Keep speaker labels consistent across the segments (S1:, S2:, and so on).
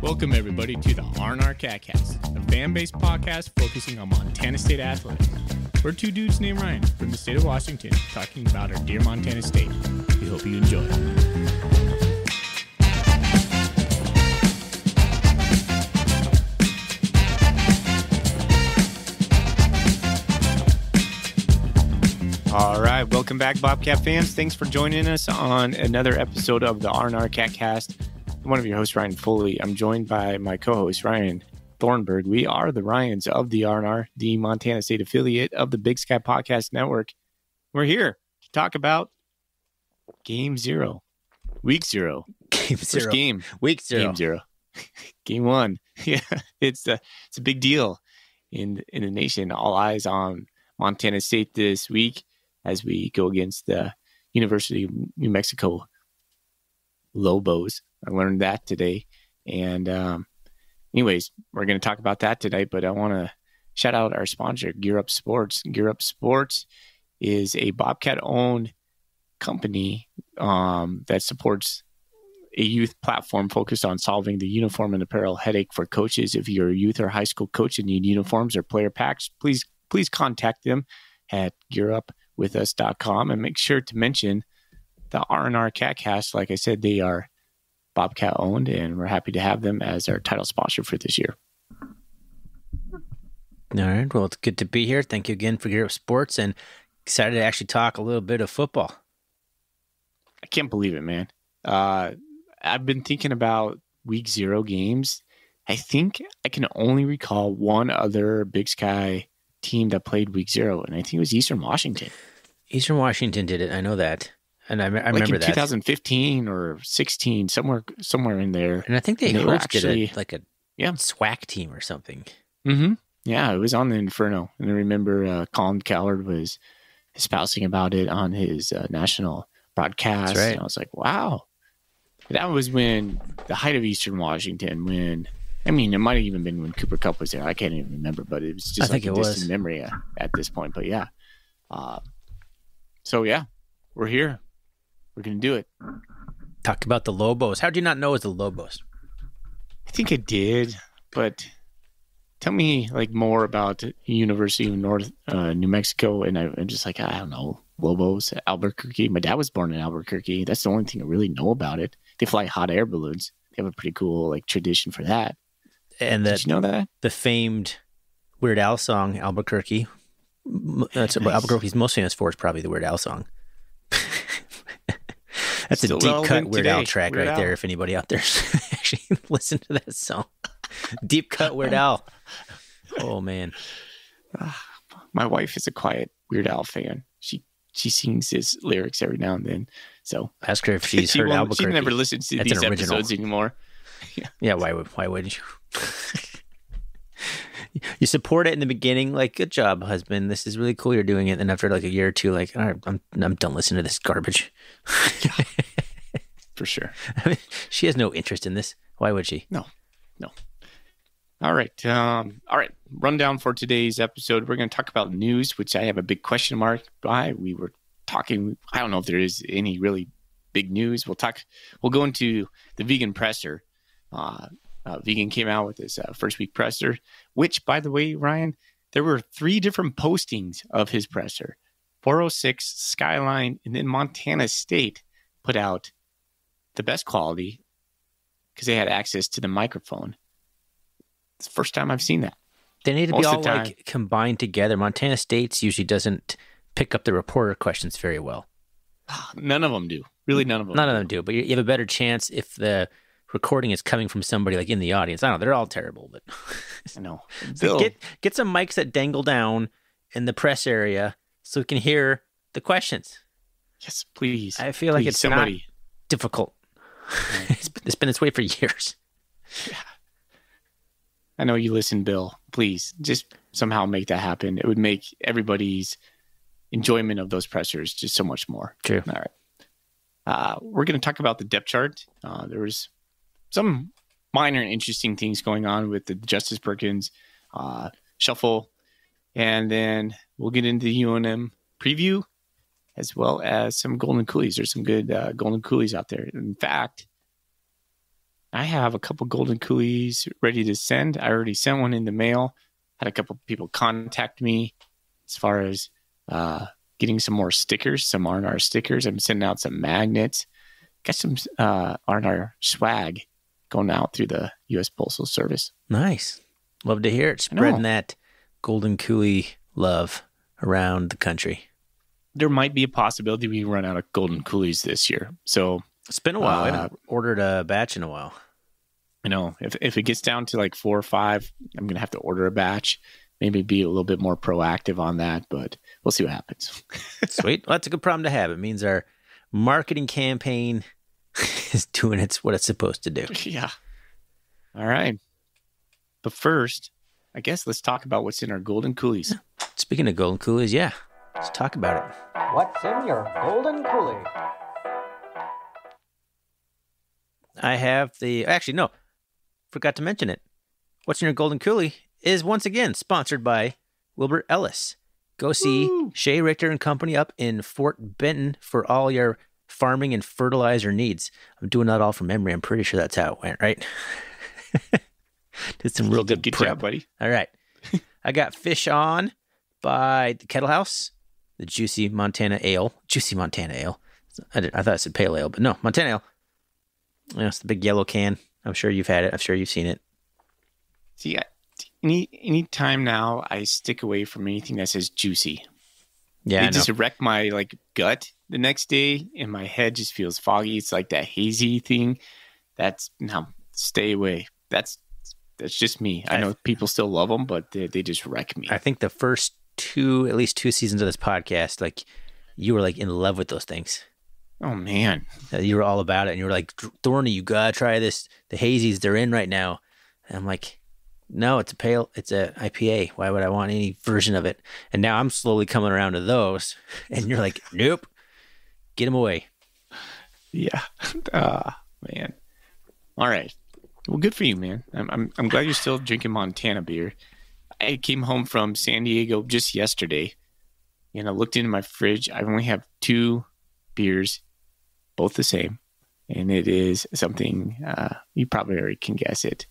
S1: Welcome, everybody, to the R&R.app, a fan-based podcast focusing on Montana State athletics. We're two dudes named Ryan from the state of Washington talking about our dear Montana State. We hope you enjoy. All right, welcome back, Bobcat fans. Thanks for joining us on another episode of the R&R.app. I'm one of your hosts, Ryan Foley. I'm joined by my co-host, Ryan Thornburg. We are the Ryans of the R&R, the Montana State affiliate of the Big Sky Podcast Network. We're here to talk about Game 0, Week 0.
S2: Game 0.
S1: First game.
S2: Week 0.
S1: Game 0. Game 1. Yeah, it's a big deal in the nation. All eyes on Montana State this week as we go against the University of New Mexico Lobos. I learned that today. And anyways, we're going to talk about that today, but I want to shout out our sponsor, Gear Up Sports. Gear Up Sports is a Bobcat-owned company that supports a youth platform focused on solving the uniform and apparel headache for coaches. If you're a youth or high school coach and need uniforms or player packs, please contact them at gearupwithus.com and make sure to mention the R&R Catcast. Like I said, they are Bobcat owned, and we're happy to have them as our title sponsor for this year.
S2: All right. Well, it's good to be here. Thank you again for Gear Up Sports, and excited to actually talk a little bit of football.
S1: I can't believe it, man. I've been thinking about Week 0 games. I think I can only recall one other Big Sky team that played Week 0, and I think it was Eastern Washington.
S2: Eastern Washington did it. I know that. And I remember that.
S1: 2015 or 16, somewhere in there.
S2: And I think they hosted a SWAC team or something.
S1: Mm-hmm. Yeah, it was on the Inferno. And I remember Colin Coward was espousing about it on his national broadcast.
S2: That's right.
S1: And I was like, wow. That was when the height of Eastern Washington, it might have even been when Cooper Kupp was there. I can't even remember, but it was just like a distant memory at this point. But yeah. So yeah, we're here. We're going to do it.
S2: Talk about the Lobos. How did you not know it was the Lobos?
S1: I think I did, but tell me more about University of North New Mexico. And I'm just like, I don't know, Lobos, Albuquerque. My dad was born in Albuquerque. That's the only thing I really know about it. They fly hot air balloons. They have a pretty cool tradition for that.
S2: And
S1: did you know that?
S2: The famed Weird Al song, Albuquerque. That's what Albuquerque's most famous for is probably the Weird Al song. That's still a deep cut Weird Al track right there. If anybody out there actually listen to that song, deep cut Weird Al. Oh man,
S1: my wife is a quiet Weird Al fan. She sings his lyrics every now and then. So
S2: ask her if she's heard Albuquerque.
S1: She never listens to these episodes anymore.
S2: Yeah, why wouldn't you? You support it in the beginning, good job, husband. This is really cool. You're doing it. And after a year or two, all right, I'm done listening to this garbage.
S1: For sure.
S2: She has no interest in this. Why would she?
S1: No. All right. Rundown for today's episode. We're going to talk about news, which I have a big question mark by. We were talking. I don't know if there is any really big news. We'll go into the vegan presser. Vegan came out with his first week presser, which, by the way, Ryan, there were 3 different postings of his presser. 406, Skyline, and then Montana State put out the best quality because they had access to the microphone. It's the first time I've seen that.
S2: They need to be all combined together. Montana State's usually doesn't pick up the reporter questions very well.
S1: None of them do. Really, none of them.
S2: None of them do. But you have a better chance if the recording is coming from somebody in the audience. I don't know. They're all terrible, but
S1: I know.
S2: So get some mics that dangle down in the press area so we can hear the questions.
S1: Yes, please.
S2: I feel like it's not difficult. It's been this way for years.
S1: Yeah. I know you listen, Bill. Please just somehow make that happen. It would make everybody's enjoyment of those pressers just so much more.
S2: True.
S1: All right. We're going to talk about the depth chart. There was some minor and interesting things going on with the Justice Perkins shuffle. And then we'll get into the UNM preview as well as some Golden Coolies. There's some good Golden Coolies out there. In fact, I have a couple golden coolies ready to send. I already sent one in the mail. Had a couple people contact me as far as getting some more stickers, some R&R stickers. I'm sending out some magnets. Got some R&R swag going out through the U.S. Postal Service.
S2: Nice. Love to hear it. Spreading that golden coolie love around the country.
S1: There might be a possibility we run out of golden coolies this year. So
S2: it's been a while. I haven't ordered a batch in a while.
S1: I know. If it gets down to like 4 or 5, I'm going to have to order a batch. Maybe be a little bit more proactive on that, but we'll see what happens.
S2: Sweet. Well, that's a good problem to have. It means our marketing campaign is doing what it's supposed to do.
S1: Yeah. All right. But first, I guess let's talk about what's in our golden coolies.
S2: Speaking of golden coolies, yeah. Let's talk about it.
S3: What's in your golden coolie?
S2: I have actually, no. Forgot to mention it. What's in your golden coolie is once again sponsored by Wilbur Ellis. Go see Shay Richter and Company up in Fort Benton for all your farming and fertilizer needs. I'm doing that all from memory. I'm pretty sure that's how it went, right? Did some real good
S1: prep. Job, buddy.
S2: All right. I got Fish On by the Kettle House, the Juicy Montana Ale. Juicy Montana Ale. I thought it said Pale Ale, but no, Montana Ale. Yeah, it's the big yellow can. I'm sure you've had it. I'm sure you've seen it.
S1: See, any time now, I stick away from anything that says juicy.
S2: Yeah,
S1: it just wreck my gut the next day, and my head just feels foggy. It's like that hazy thing. Stay away. That's just me. I know people still love them, but they just wreck me.
S2: I think the first at least two seasons of this podcast, you were in love with those things.
S1: Oh man,
S2: you were all about it, and you were like, Thorny, you gotta try this. The hazies they're in right now. And I'm like, no, it's a IPA. Why would I want any version of it? And now I'm slowly coming around to those, and you're like, nope, get them away.
S1: Yeah, man. All right, well, good for you, man. I'm glad you're still drinking Montana beer. I came home from San Diego just yesterday, and I looked into my fridge. I only have 2 beers, both the same, and it is something you probably already can guess it.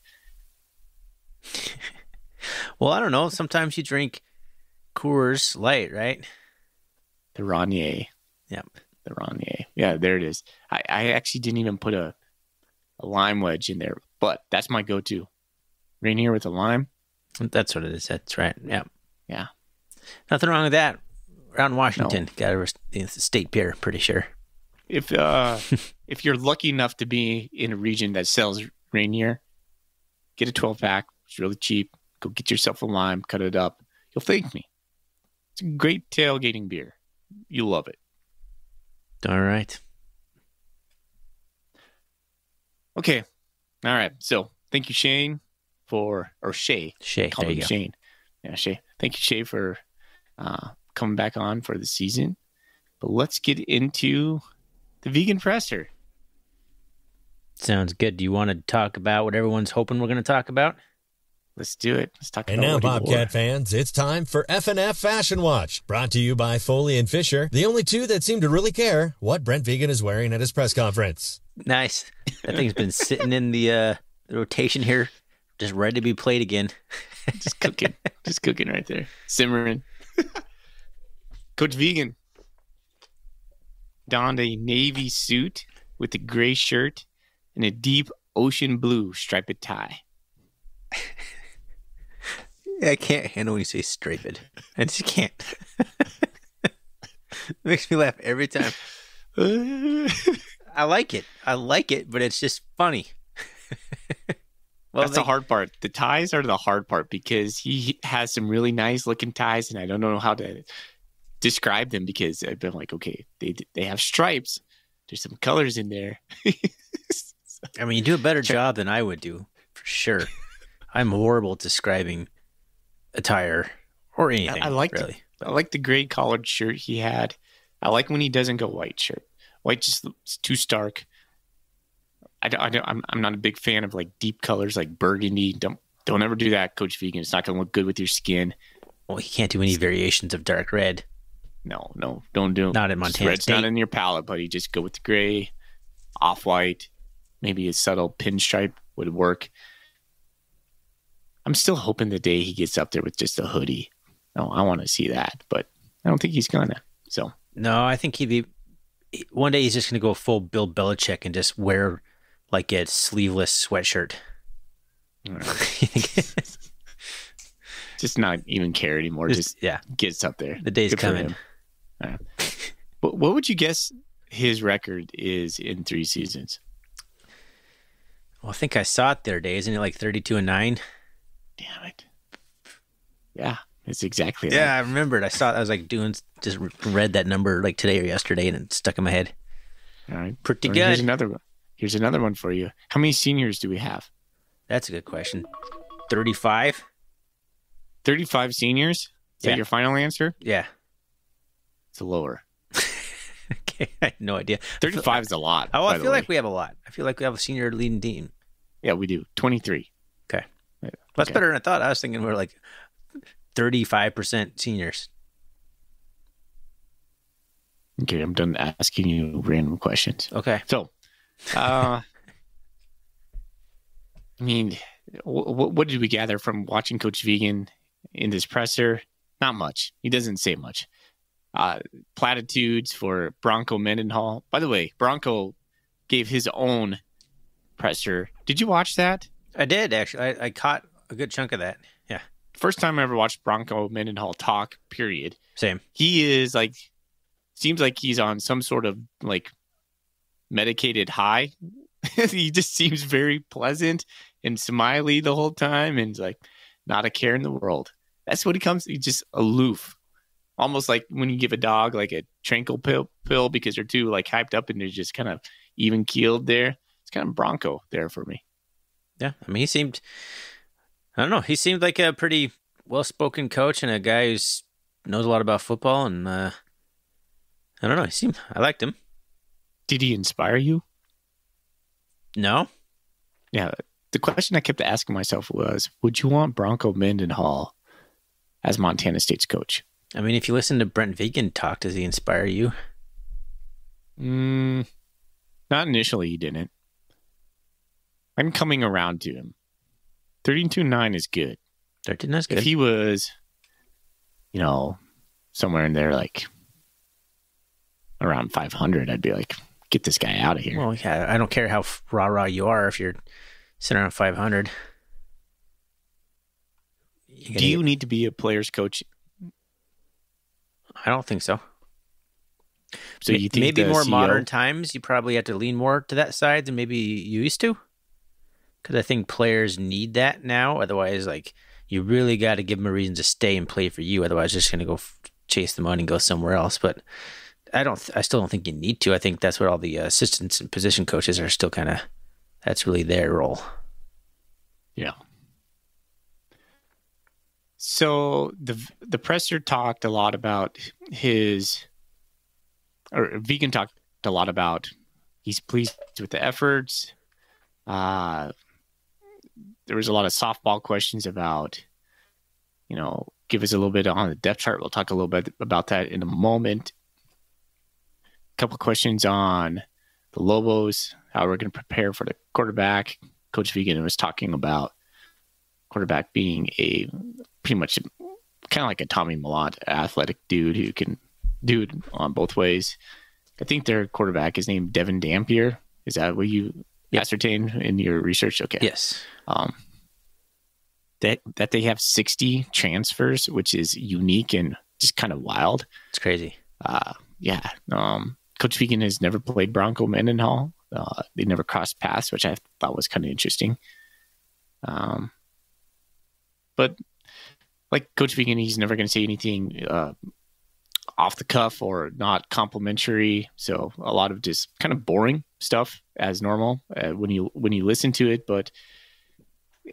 S2: Well, I don't know. Sometimes you drink Coors Light, right?
S1: The Rainier.
S2: Yep.
S1: The Rainier. Yeah, there it is. I actually didn't even put a lime wedge in there, but that's my go-to. Rainier with a lime.
S2: That's what it is. That's right. Yeah.
S1: Yeah.
S2: Nothing wrong with that. Around Washington, got a state beer, pretty sure.
S1: If you're lucky enough to be in a region that sells Rainier, get a 12-pack. It's really cheap. Go get yourself a lime, cut it up. You'll thank me. It's a great tailgating beer. You'll love it.
S2: All right.
S1: Okay. All right. So thank you, Shay.
S2: Shay.
S1: Call him Shane. Yeah, Shay. Thank you, Shay, for coming back on for the season. But let's get into the vegan presser.
S2: Sounds good. Do you want to talk about what everyone's hoping we're going to talk about?
S1: Let's do it. Let's talk about
S4: it. And now, Bobcat fans, it's time for F&F Fashion Watch, brought to you by Foley and Fisher, the only two that seem to really care what Brent Vegan is wearing at his press conference.
S2: Nice. That thing's been sitting in the rotation here, just ready to be played again.
S1: Just cooking right there. Simmering. Coach Vegan donned a navy suit with a gray shirt and a deep ocean blue striped tie.
S2: I can't handle when you say striped. I just can't. It makes me laugh every time. I like it, but it's just funny.
S1: Well, that's the hard part. The ties are the hard part because he has some really nice looking ties, and I don't know how to describe them because I've been like, okay, they have stripes. There's some colors in there.
S2: I mean, you do a better job than I would do, for sure. I'm horrible at describing attire or anything.
S1: I like
S2: really.
S1: I like the gray collared shirt he had. I like when he doesn't go white shirt. White just looks too stark. I'm not a big fan of deep colors like burgundy. Don't ever do that, Coach Vegan. It's not going to look good with your skin.
S2: Well, he can't do any variations of dark red.
S1: No, don't do them.
S2: Not at Montana
S1: Red's
S2: State.
S1: not in your palette, buddy. Just go with the gray, off-white. maybe a subtle pinstripe would work. I'm still hoping the day he gets up there with just a hoodie. No, I want to see that, but I don't think he's gonna. So
S2: No, I think one day he's just going to go full Bill Belichick and just wear like a sleeveless sweatshirt.
S1: Just not even care anymore. Just gets up there.
S2: The day's coming.
S1: What would you guess his record is in 3 seasons?
S2: Well, I think I saw it the other day. Isn't it like 32-9?
S1: Damn it. Yeah, it's exactly
S2: that. Yeah,
S1: that.
S2: I remembered. I saw it. I was like just read that number like today or yesterday and it stuck in my head.
S1: All right.
S2: Pretty good.
S1: Here's another one for you. How many seniors do we have?
S2: That's a good question. 35?
S1: 35 seniors? Is that your final answer?
S2: Yeah.
S1: It's lower.
S2: Okay, I had no idea.
S1: 35 is a lot.
S2: Oh, I feel like we have a lot. I feel like we have a senior leading team.
S1: Yeah, we do. 23.
S2: Okay. That's better than I thought. I was thinking we were like 35% seniors.
S1: Okay, I'm done asking you random questions.
S2: Okay.
S1: So, I mean, what did we gather from watching Coach Vegan in this presser? Not much. He doesn't say much. Platitudes for Bronco Mendenhall. By the way, Bronco gave his own presser. Did you watch that?
S2: I did, actually. I caught a good chunk of that. Yeah.
S1: First time I ever watched Bronco Mendenhall talk, period.
S2: Same.
S1: He is like, seems like he's on some sort of like medicated high. He just seems very pleasant and smiley the whole time and like not a care in the world. That's what he's just aloof. Almost like when you give a dog like a tranquil pill because they're too like hyped up and they're just kind of even keeled there. It's kind of Bronco there for me.
S2: Yeah. I mean, I don't know. He seemed like a pretty well-spoken coach and a guy who knows a lot about football. And I don't know. I liked him.
S1: Did he inspire you?
S2: No.
S1: Yeah. The question I kept asking myself was, would you want Bronco Mendenhall as Montana State's coach?
S2: I mean, if you listen to Brent Vegan talk, does he inspire you?
S1: Not initially, he didn't. I'm coming around to him. 32-9 is good.
S2: 13 is good.
S1: If he was, somewhere in there, like around 500, I'd be like, get this guy out of here.
S2: Well, yeah, I don't care how rah-rah you are if you're sitting around 500.
S1: Do you need to be a player's coach?
S2: I don't think so.
S1: So you think
S2: maybe more
S1: CEO...
S2: modern times, you probably have to lean more to that side than maybe you used to? Because I think players need that now. Otherwise, like, you really got to give them a reason to stay and play for you. Otherwise, just going to go chase the money and go somewhere else. But I still don't think you need to. I think that's what all the assistants and position coaches are still kind of, that's really their role.
S1: Yeah. So the presser talked a lot about Vegan talked a lot about he's pleased with the efforts. There was a lot of softball questions about, give us a little bit on the depth chart. We'll talk a little bit about that in a moment. A couple questions on the Lobos, how we're going to prepare for the quarterback. Coach Vegan was talking about quarterback being a pretty much kind of like a Tommy Millott athletic dude who can do it on both ways. I think their quarterback is named Devin Dampier. Is that what you ascertained in your research? Okay.
S2: Yes.
S1: That they have 60 transfers, which is unique and just kind of wild.
S2: It's crazy.
S1: Yeah. Coach Vegan has never played Bronco Mendenhall. They never crossed paths, which I thought was kind of interesting. But like Coach Vegan, he's never going to say anything off the cuff or not complimentary. So a lot of just kind of boring stuff as normal when you listen to it. But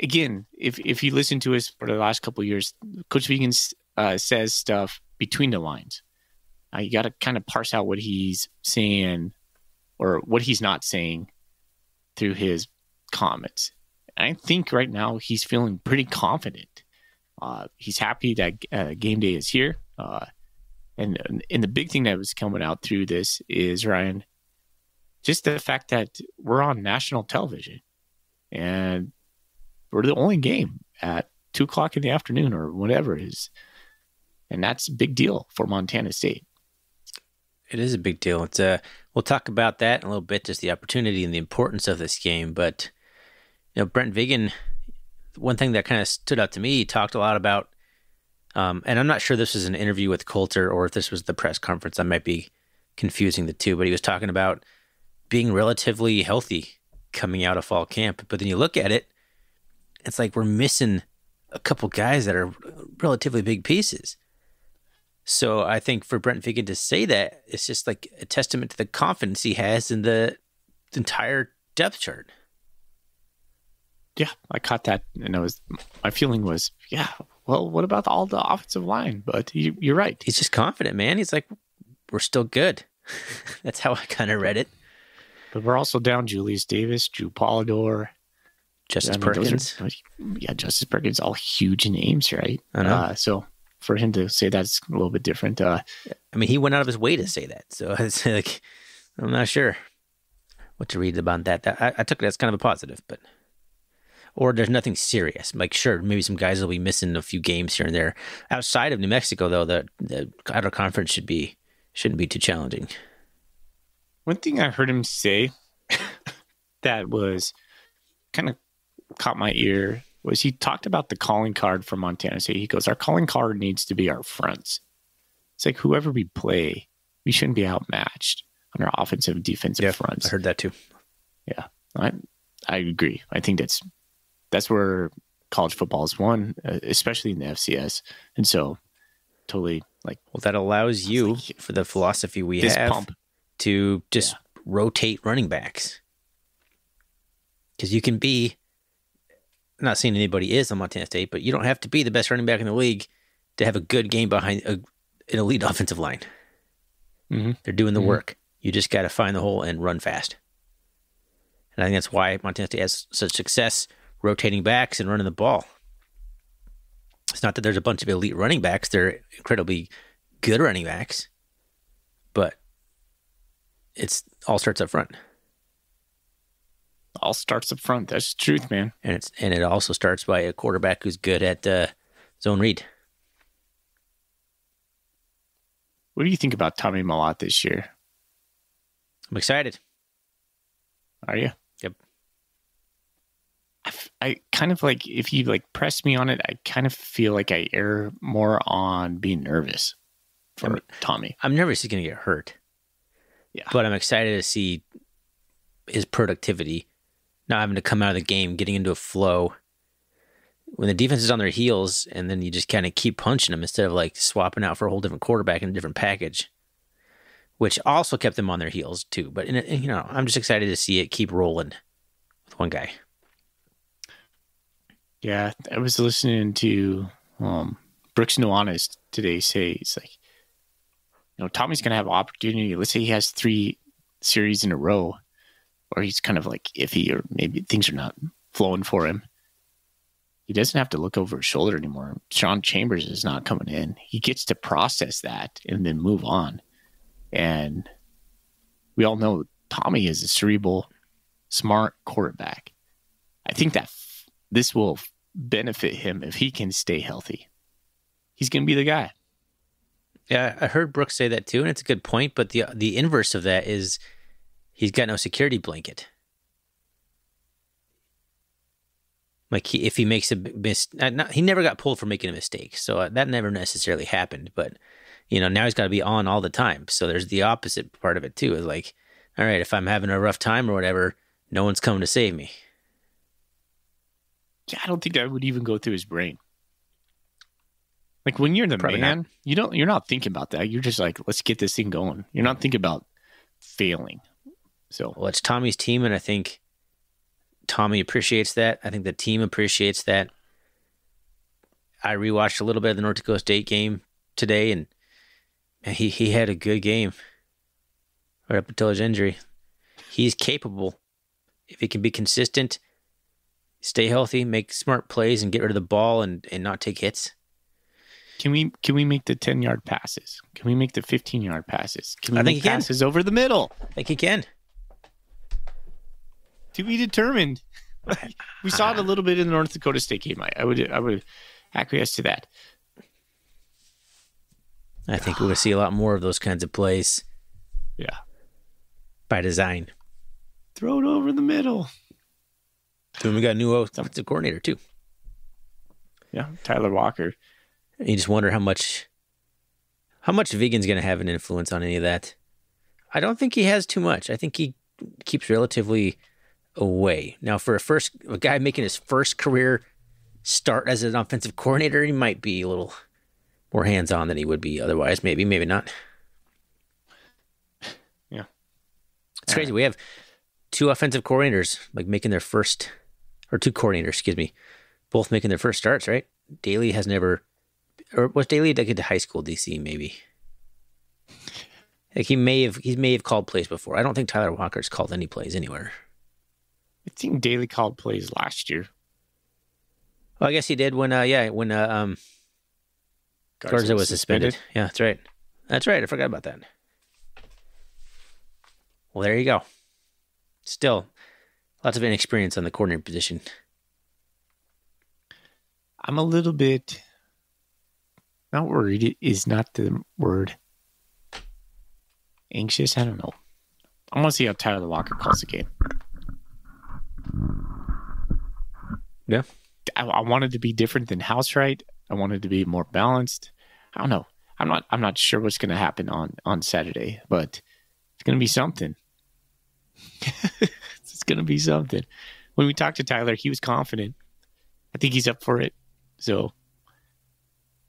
S1: again, if you listen to us for the last couple of years, Coach Vegan says stuff between the lines. You got to kind of parse out what he's saying or what he's not saying through his comments. I think right now he's feeling pretty confident. He's happy that game day is here. And the big thing that was coming out through this is, Ryan, just the fact that we're on national television and we're the only game at 2:00 in the afternoon or whatever it is. And that's a big deal for Montana State.
S2: It is a big deal. It's we'll talk about that in a little bit, just the opportunity and the importance of this game. But Brent Vigen, one thing that kind of stood out to me, he talked a lot about, and I'm not sure this was an interview with Coulter or if this was the press conference. I might be confusing the two, but he was talking about being relatively healthy coming out of fall camp. But then you look at it, it's like we're missing a couple guys that are relatively big pieces. So I think for Brent Vigen to say that, it's just like a testament to the confidence he has in the entire depth chart.
S1: Yeah, I caught that, and my feeling was, yeah, well, what about all the offensive line? But you're right.
S2: He's just confident, man. He's like, we're still good. That's how I kind of read it.
S1: But we're also down Julius Davis, Drew Polidor,
S2: Justice Perkins.
S1: Justice Perkins, all huge names, right?
S2: I know.
S1: So for him to say that's a little bit different.
S2: I mean, he went out of his way to say that. So it's like, I'm not sure what to read about that. I took it as kind of a positive, but... Or there's nothing serious. Like, sure, maybe some guys will be missing a few games here and there. Outside of New Mexico, though, the outer conference shouldn't be too challenging.
S1: One thing I heard him say that was kind of caught my ear was he talked about the calling card for Montana State. He goes, our calling card needs to be our fronts. It's like whoever we play, we shouldn't be outmatched on our offensive and defensive fronts.
S2: I heard that too.
S1: Yeah, I agree. I think that's where college football is won, especially in the FCS. And so totally
S2: well, that allows you for the philosophy we have to just rotate running backs. Because you can be, I'm not saying anybody is on Montana State, but you don't have to be the best running back in the league to have a good game behind an elite offensive line.
S1: Mm-hmm.
S2: They're doing the work. You just got to find the hole and run fast. And I think that's why Montana State has such success rotating backs and running the ball. It's not that there's a bunch of elite running backs. They're incredibly good running backs. But it's all starts up front.
S1: All starts up front. That's the truth, man.
S2: And it also starts by a quarterback who's good at zone read.
S1: What do you think about Tommy Mellott this year?
S2: I'm excited.
S1: Are you?
S2: Yep.
S1: I kind of like, if you press me on it, I kind of feel like I err more on being nervous for Tommy.
S2: I'm nervous he's going to get hurt.
S1: Yeah.
S2: But I'm excited to see his productivity, not having to come out of the game, getting into a flow. When the defense is on their heels and then you just kind of keep punching them instead of swapping out for a whole different quarterback in a different package, which also kept them on their heels too. But, I'm just excited to see it keep rolling with one guy.
S1: Yeah, I was listening to Brooks Nuanez today say, he's like, Tommy's going to have an opportunity. Let's say he has 3 series in a row where he's kind of iffy or maybe things are not flowing for him. He doesn't have to look over his shoulder anymore. Sean Chambers is not coming in. He gets to process that and then move on. And we all know Tommy is a cerebral, smart quarterback. I think that this will benefit him if he can stay healthy. He's going to be the guy.
S2: Yeah, I heard Brooks say that too, and it's a good point. But the inverse of that is he's got no security blanket. If he makes a mistake, he never got pulled for making a mistake, so that never necessarily happened. But now he's got to be on all the time. So there's the opposite part of it too. Is all right, if I'm having a rough time or whatever, no one's coming to save me.
S1: Yeah, I don't think that would even go through his brain. When you're the
S2: Probably
S1: man, you're not thinking about that. You're just let's get this thing going. You're not thinking about failing. So,
S2: well, it's Tommy's team, and I think Tommy appreciates that. I think the team appreciates that. I rewatched a little bit of the North Dakota State game today, and he had a good game right up until his injury. He's capable. If he can be consistent, stay healthy, make smart plays, and get rid of the ball and not take hits.
S1: Can we make the 10-yard passes? Can we make the 15-yard passes? Can we
S2: I think
S1: make
S2: he can.
S1: passes over the middle?
S2: I think he can.
S1: To be determined. We saw it a little bit in the North Dakota State game. I would acquiesce to that.
S2: I think we're going to see a lot more of those kinds of plays.
S1: Yeah.
S2: By design.
S1: Throw it over the middle.
S2: And we got a new offensive coordinator, too.
S1: Yeah, Tyler Walker.
S2: You just wonder how much Vigen's going to have an influence on any of that. I don't think he has too much. I think he keeps relatively away. Now, for a guy making his first career start as an offensive coordinator, he might be a little more hands-on than he would be otherwise. Maybe not.
S1: Yeah.
S2: It's crazy. We have two offensive coordinators making their first, or two coordinators, excuse me, both making their first starts, right? Daly has never, or was Daly like at high school DC maybe? Like he may have called plays before. I don't think Tyler Walker's called any plays anywhere.
S1: I think Daly called plays last year.
S2: Well, I guess he did when Garza was suspended. Yeah, that's right. That's right. I forgot about that. Well, there you go. Still, lots of inexperience on the coordinator position.
S1: I'm a little bit not worried. Is not the word. Anxious? I don't know. I want to see how Tyler Walker calls the game.
S2: Yeah.
S1: I want it to be different than House Right. I want it to be more balanced. I don't know. I'm not sure what's going to happen on Saturday, but it's going to be something. It's going to be something. When we talked to Tyler, he was confident. I think he's up for it. So,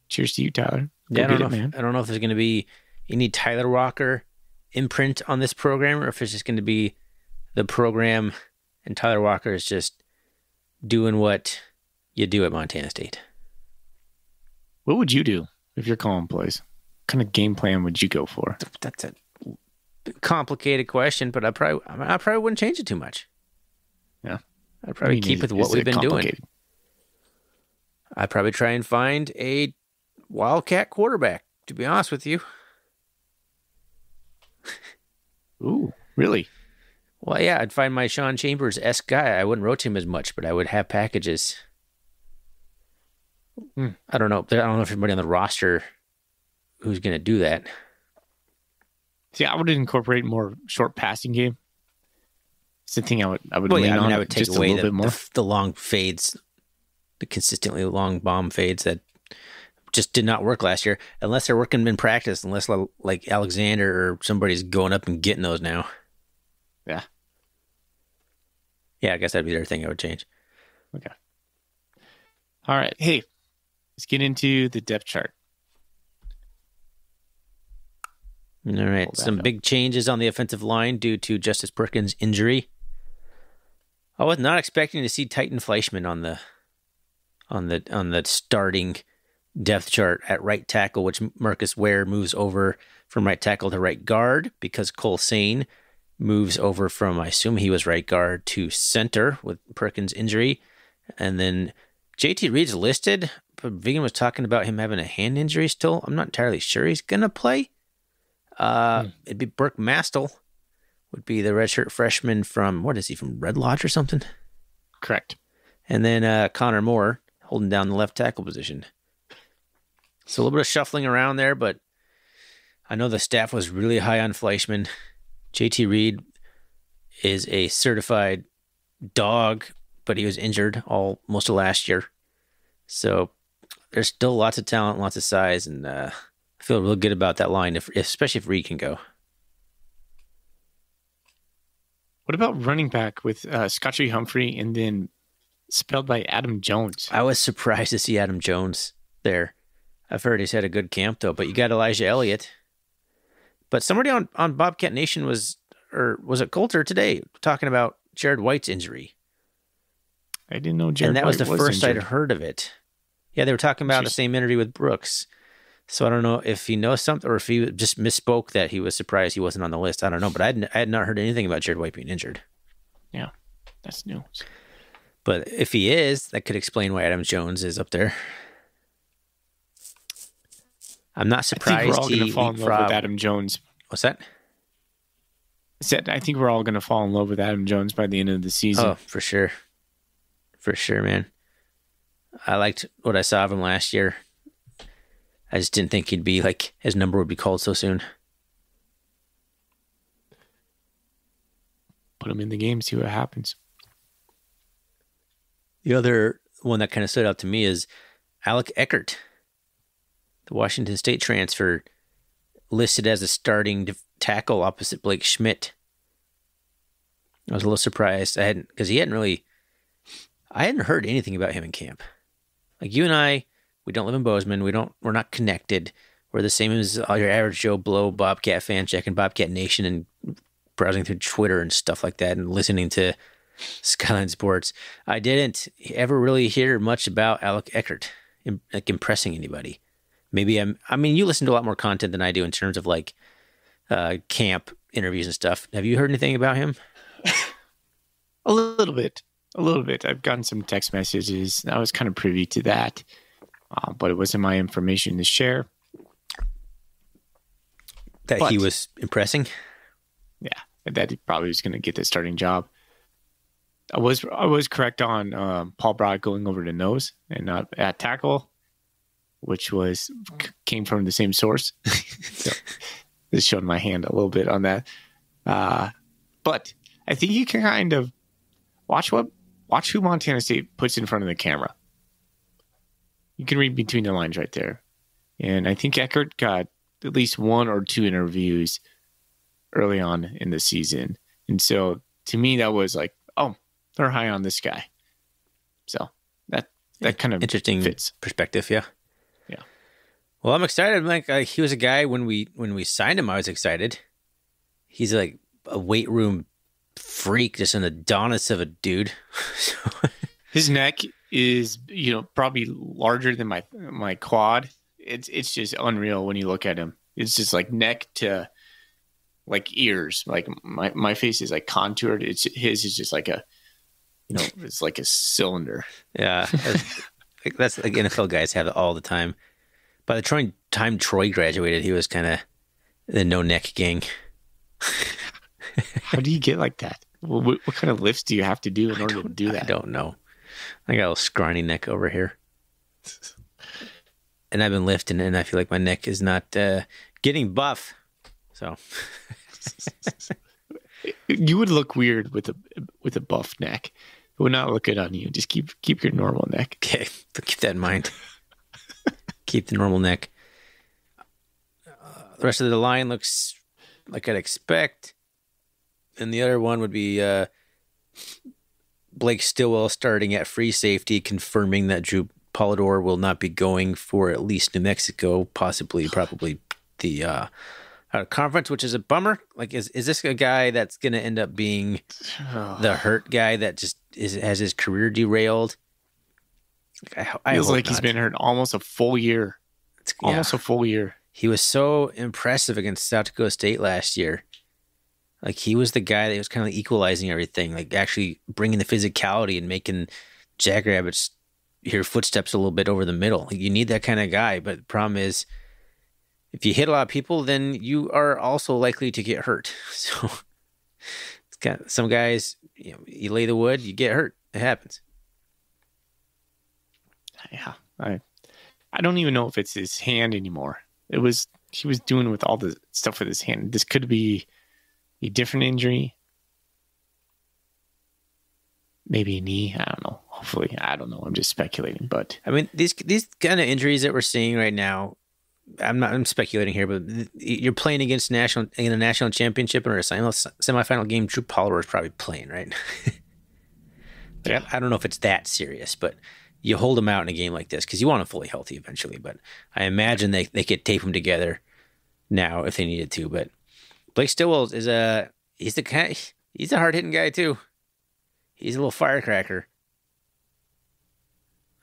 S1: cheers to you, Tyler.
S2: I don't know if there's going to be any Tyler Walker imprint on this program, or if it's just going to be the program and Tyler Walker is just doing what you do at Montana State.
S1: What would you do if you're calling plays? What kind of game plan would you go for?
S2: That's a complicated question, but I probably wouldn't change it too much.
S1: Yeah.
S2: I'd probably keep with what we've been doing. I'd probably try and find a Wildcat quarterback, to be honest with you.
S1: Ooh, really?
S2: Well, yeah, I'd find my Sean Chambers-esque guy. I wouldn't rotate him as much, but I would have packages. I don't know. I don't know if everybody on the roster who's going to do that.
S1: See, I would incorporate more short passing game. It's the thing I would lean on.
S2: I would take
S1: just
S2: away
S1: a little bit more.
S2: The long fades, the consistently long bomb fades that just did not work last year, unless they're working in practice, unless like Alexander or somebody's going up and getting those now.
S1: Yeah.
S2: Yeah, I guess that'd be the other thing I would change.
S1: Okay. All right. Hey, let's get into the depth chart.
S2: All right. Some big changes on the offensive line due to Justice Perkins' injury. I was not expecting to see Titan Fleischman on the starting depth chart at right tackle, which Marcus Ware moves over from right tackle to right guard because Cole Sane moves over from, I assume he was right guard, to center with Perkins' injury. And then JT Reed's listed, but Vigen was talking about him having a hand injury still. I'm not entirely sure he's going to play. It'd be Burke Mastel, would be the redshirt freshman from, what is he, from Red Lodge or something?
S1: Correct.
S2: And then Connor Moore holding down the left tackle position. So a little bit of shuffling around there, but I know the staff was really high on Fleischman. JT Reed is a certified dog, but he was injured most of last year. So there's still lots of talent, lots of size, and I feel real good about that line, especially if Reed can go.
S1: What about running back with Scotty Humphrey and then spelled by Adam Jones?
S2: I was surprised to see Adam Jones there. I've heard he's had a good camp, though, but you got Elijah Elliott. But somebody on Bobcat Nation was it Coulter today talking about Jared White's injury.
S1: I didn't know Jared White
S2: was the first
S1: injured.
S2: I'd heard of it. Yeah, they were talking about the same interview with Brooks. So I don't know if he knows something or if he just misspoke that he was surprised he wasn't on the list. I don't know, but I had not heard anything about Jared White being injured.
S1: Yeah, that's news.
S2: But if he is, that could explain why Adam Jones is up there. I'm not surprised.
S1: I think we're all going to fall in love with Adam Jones.
S2: What's that?
S1: said, I think we're all going to fall in love with Adam Jones by the end of the season.
S2: Oh, for sure. For sure, man. I liked what I saw of him last year. I just didn't think he'd be like, his number would be called so soon.
S1: Put him in the game, see what happens.
S2: The other one that kind of stood out to me is Alec Eckert, the Washington State transfer, listed as a starting tackle opposite Blake Schmidt. I was a little surprised. I hadn't heard anything about him in camp. Like you and I, we don't live in Bozeman. We're not connected. We're the same as all your average Joe Blow Bobcat fan checking Bobcat Nation and browsing through Twitter and stuff like that and listening to Skyline Sports. I didn't ever really hear much about Alec Eckert impressing anybody. Maybe you listen to a lot more content than I do in terms of like camp interviews and stuff. Have you heard anything about him?
S1: A little bit. I've gotten some text messages. I was kind of privy to that, but it wasn't my information to share.
S2: He was impressing?
S1: Yeah, that he probably was going to get the starting job. I was correct on Paul Broad going over to nose and not at tackle, which came from the same source. So just showing my hand a little bit on that. But I think you can kind of watch who Montana State puts in front of the camera. You can read between the lines right there. And I think Eckert got at least 1 or 2 interviews early on in the season. And so to me, that was like, oh, they're high on this guy. So that kind of
S2: interesting
S1: fits.
S2: Perspective. Yeah.
S1: Yeah.
S2: Well, I'm excited. Like he was a guy when we signed him, I was excited. He's like a weight room freak, just an Adonis of a dude.
S1: His neck is, probably larger than my quad. It's just unreal when you look at him. It's just like neck to like ears. Like my face is like contoured. His is just like it's like a cylinder.
S2: Yeah, that's like NFL guys have it all the time. By the time Troy graduated, he was kind of the no neck gang.
S1: How do you get like that? What kind of lifts do you have to do in order to do that?
S2: I don't know. I got a little scrawny neck over here. And I've been lifting and I feel like my neck is not getting buff. So
S1: you would look weird with a buff neck. It would not look good on you. Just keep your normal neck.
S2: Okay, keep that in mind. Keep the normal neck. The rest of the line looks like I'd expect. And the other one would be Blake Stillwell starting at free safety, confirming that Drew Polidor will not be going for at least New Mexico, probably the out of conference, which is a bummer. Like, is this a guy that's going to end up being the hurt guy that just has his career derailed? I
S1: feels like
S2: not.
S1: He's been hurt almost a full year. A full year.
S2: He was so impressive against South Dakota State last year. Like, he was the guy that was kind of equalizing everything, like actually bringing the physicality and making Jackrabbits hear footsteps a little bit over the middle. Like, you need that kind of guy, but the problem is, if you hit a lot of people, then you are also likely to get hurt. So it's got some guys, you lay the wood, you get hurt. It happens.
S1: Yeah, I don't even know if it's his hand anymore. He was doing with all the stuff with his hand. This could be a different injury. Maybe a knee. I don't know. Hopefully, I don't know. I'm just speculating. But
S2: I mean, these kind of injuries that we're seeing right now, I'm speculating here, but you're playing against in a national championship or a semifinal game. Drew Polidor is probably playing, right?
S1: Yeah.
S2: I don't know if it's that serious, but you hold him out in a game like this because you want him fully healthy eventually. But I imagine they could tape him together now if they needed to. But Blake Stillwell he's a hard hitting guy too. He's a little firecracker.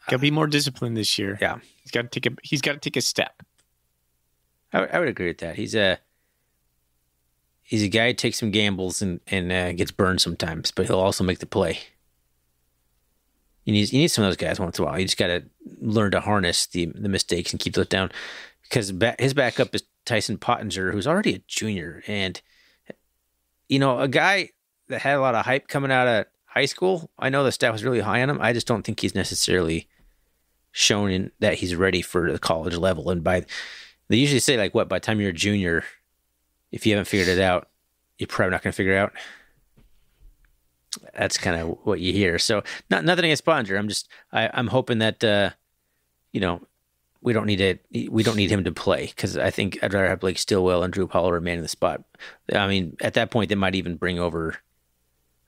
S1: Got to be more disciplined this year.
S2: Yeah,
S1: he's got to take a step.
S2: I would agree with that. He's a guy who takes some gambles and gets burned sometimes, but he'll also make the play. You need some of those guys once in a while. You just got to learn to harness the mistakes and keep those down. Because his backup is Tyson Pottinger, who's already a junior, and a guy that had a lot of hype coming out of high school, I know the staff was really high on him. I just don't think he's necessarily shown that he's ready for the college level. And they usually say, like, by the time you're a junior, if you haven't figured it out, you're probably not going to figure it out. That's kind of what you hear. So nothing against Pottinger. I'm hoping that, we don't need him to play, because I think I'd rather have Blake Stillwell and Drew Powell remain in the spot. I mean, at that point, they might even bring over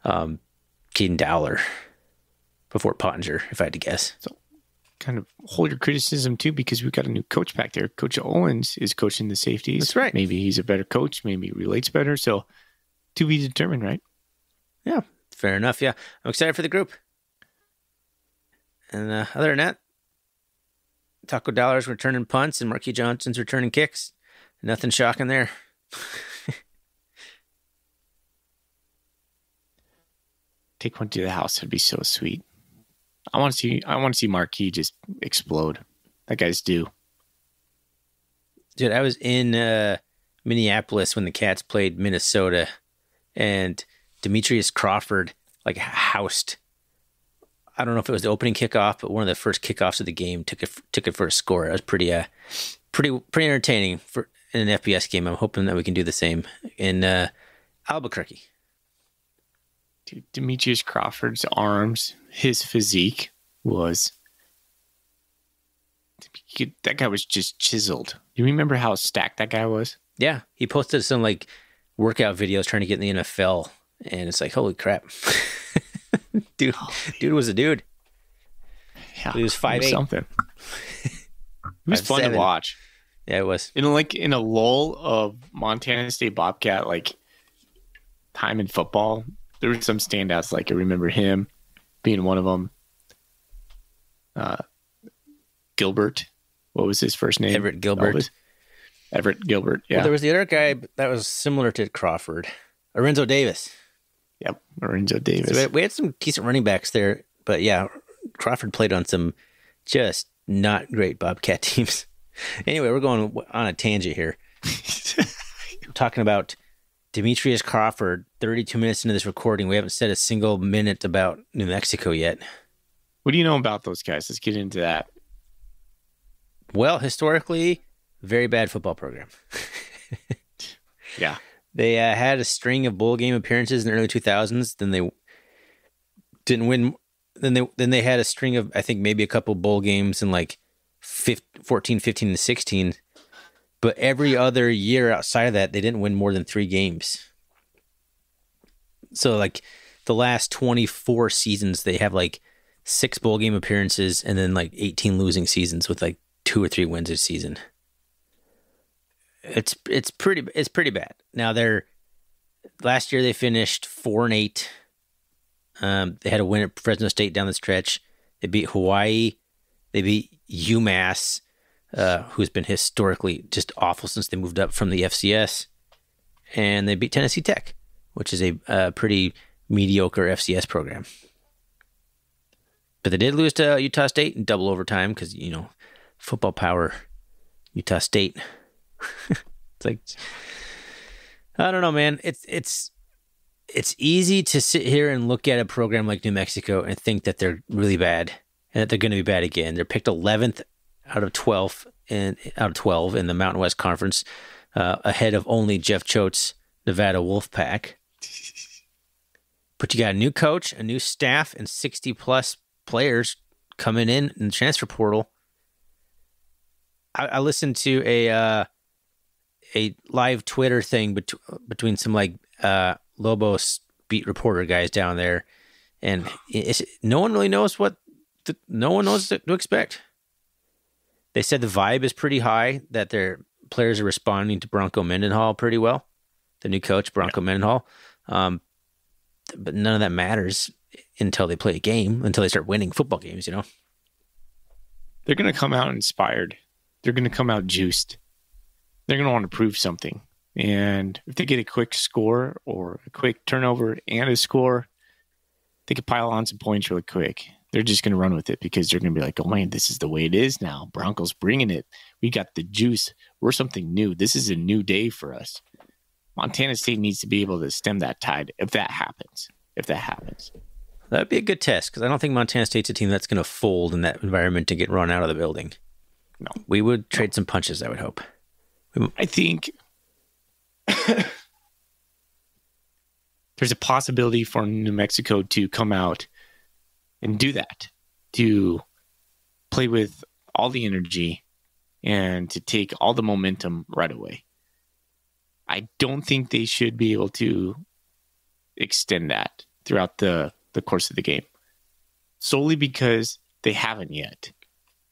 S2: Keaton Dowler before Pottinger, if I had to guess.
S1: So kind of hold your criticism too, because we've got a new coach back there. Coach Owens is coaching the safeties.
S2: That's right.
S1: Maybe he's a better coach. Maybe he relates better. So to be determined, right?
S2: Yeah, fair enough. Yeah, I'm excited for the group. And other than that, Taco Dollar's returning punts and Marquis Johnson's returning kicks. Nothing shocking there.
S1: Take one to the house. It'd be so sweet. I want to see Marquis just explode. That guy's due.
S2: Dude, I was in Minneapolis when the Cats played Minnesota, and Demetrius Crawford housed. I don't know if it was the opening kickoff, but one of the first kickoffs of the game took it for a score. It was pretty entertaining for in an FBS game. I'm hoping that we can do the same in Albuquerque.
S1: Dude, Demetrius Crawford's arms, his physique was... That guy was just chiseled. You remember how stacked that guy was?
S2: Yeah, he posted some workout videos trying to get in the NFL, and it's like, holy crap. Dude was a dude.
S1: Yeah,
S2: he was 5'8".
S1: Something. It was fun to watch.
S2: Yeah, it was.
S1: In a lull of Montana State Bobcat time in football, there were some standouts. I remember him being one of them. Gilbert, what was his first name?
S2: Everett Gilbert.
S1: Everett Gilbert. Yeah.
S2: Well, there was the other guy that was similar to Crawford, Lorenzo Davis.
S1: Yep, Lorenzo Davis.
S2: So we had some decent running backs there, but yeah, Crawford played on some just not great Bobcat teams. Anyway, we're going on a tangent here. We're talking about Demetrius Crawford. 32 minutes into this recording, we haven't said a single minute about New Mexico yet.
S1: What do you know about those guys? Let's get into that.
S2: Well, historically, very bad football program.
S1: Yeah.
S2: They had a string of bowl game appearances in the early 2000s. Then they didn't win. Then they had a string of, I think, maybe a couple bowl games in 14, 15, and 16. But every other year outside of that, they didn't win more than 3 games. So the last 24 seasons, they have 6 bowl game appearances and then 18 losing seasons with 2 or 3 wins a season. It's pretty bad. Now last year they finished 4-8. They had a win at Fresno State down the stretch. They beat Hawaii. They beat UMass, who's been historically just awful since they moved up from the FCS. And they beat Tennessee Tech, which is a pretty mediocre FCS program. But they did lose to Utah State in double overtime because, football power, Utah State. It's I don't know, man. It's easy to sit here and look at a program like New Mexico and think that they're really bad and that they're going to be bad again. They're picked 11th out of 12 in the Mountain West Conference, ahead of only Jeff Choate's Nevada Wolfpack. But you got a new coach, a new staff, and 60+ players coming in the transfer portal. I listened to a live Twitter thing between some Lobos beat reporter guys down there, and no one really knows no one knows what to expect. They said the vibe is pretty high, that their players are responding to Bronco Mendenhall pretty well, the new coach Bronco Mendenhall. But none of that matters until they play a game, until they start winning football games.
S1: They're going to come out inspired. They're going to come out juiced. They're going to want to prove something. And if they get a quick score or a quick turnover and a score, they could pile on some points really quick. They're just going to run with it because they're going to be like, oh, man, this is the way it is now. Broncos bringing it. We got the juice. We're something new. This is a new day for us. Montana State needs to be able to stem that tide if that happens.
S2: That'd be a good test because I don't think Montana State's a team that's going to fold in that environment and get run out of the building.
S1: No.
S2: We would trade some punches, I would hope.
S1: I think there's a possibility for New Mexico to come out and do that, to play with all the energy and to take all the momentum right away. I don't think they should be able to extend that throughout the course of the game, solely because they haven't yet.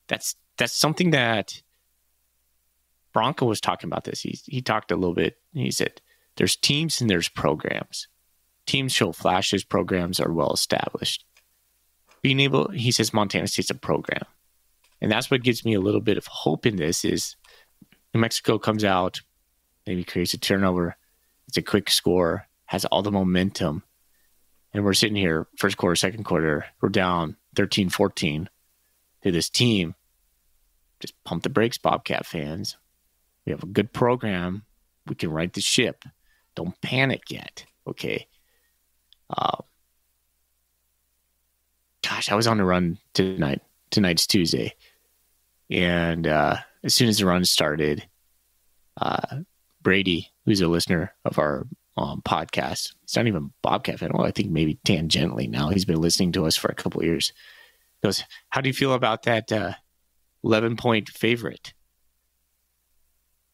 S1: That's something that Bronco was talking about this. He talked a little bit. He said, there's teams and there's programs. Teams show flashes, programs are well established. He says Montana State's a program. And that's what gives me a little bit of hope in this is New Mexico comes out, maybe creates a turnover. It's a quick score, has all the momentum. And we're sitting here, first quarter, second quarter, we're down 13-14 to this team. Just pump the brakes, Bobcat fans. We have a good program. We can right the ship. Don't panic yet, okay? Gosh, I was on the run tonight. Tonight's Tuesday. And as soon as the run started, Brady, who's a listener of our podcast, he's not even a Bobcat fan. Well, I think maybe tangentially now. He's been listening to us for a couple of years. He goes, how do you feel about that 11-point favorite?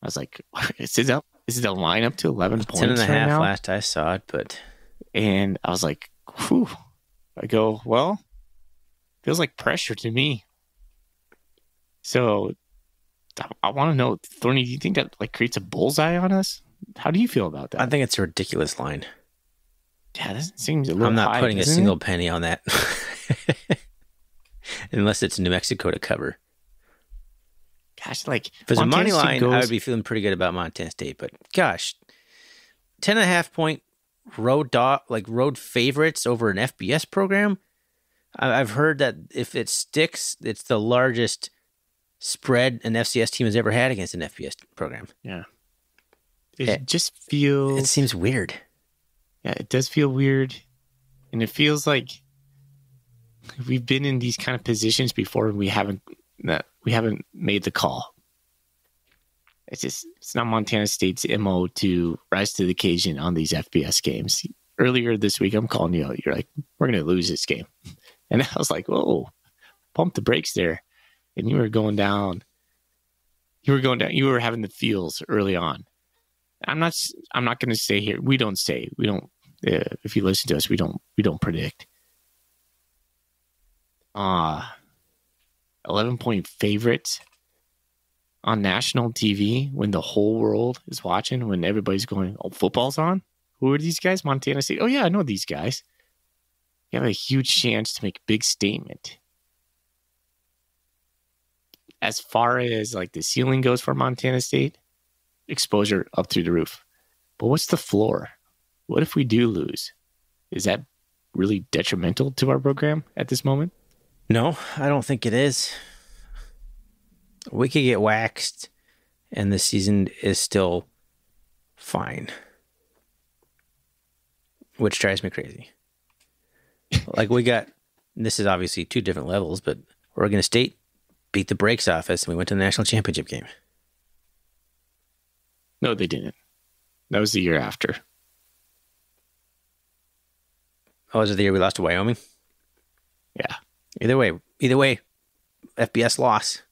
S1: I was like, is the line up to 11 points
S2: 10.5
S1: right now?
S2: last I saw it, but...
S1: And I was like, whew. I go, well, feels like pressure to me. So I want to know, Thorny, do you think that like creates a bullseye on us? How do you feel about that?
S2: I think it's a ridiculous line.
S1: Yeah, this seems a little
S2: I'm not
S1: high,
S2: putting a
S1: isn't
S2: single
S1: it?
S2: penny on that. Unless it's New Mexico to cover.
S1: Gosh, like
S2: If it's a
S1: Montana
S2: money
S1: State
S2: line, I would be feeling pretty good about Montana State. But gosh, 10.5 point road favorites over an FBS program. I've heard that if it sticks, it's the largest spread an FCS team has ever had against an FBS program.
S1: Yeah. It just feels...
S2: It seems weird.
S1: Yeah, it does feel weird. And it feels like we've been in these kind of positions before and we haven't made the call. It's not Montana State's MO to rise to the occasion on these FBS games. Earlier this week, I'm calling you out. You're like, we're going to lose this game. And I was like, whoa, pump the brakes there. And you were going down. You were having the feels early on. I'm not going to say here. We don't. If you listen to us, we don't predict. 11-point favorites on national TV when the whole world is watching, when everybody's going, oh, football's on? Who are these guys? Montana State. Oh, yeah, I know these guys. You have a huge chance to make a big statement. As far as like the ceiling goes for Montana State, exposure up through the roof. But what's the floor? What if we do lose? Is that really detrimental to our program at this moment?
S2: No, I don't think it is. We could get waxed and the season is still fine. Which drives me crazy. Like this is obviously two different levels, but Oregon State beat the brakes off us and we went to the national championship game.
S1: No, they didn't. That was the year after.
S2: Oh, was it the year we lost to Wyoming?
S1: Yeah.
S2: Either way, FBS loss.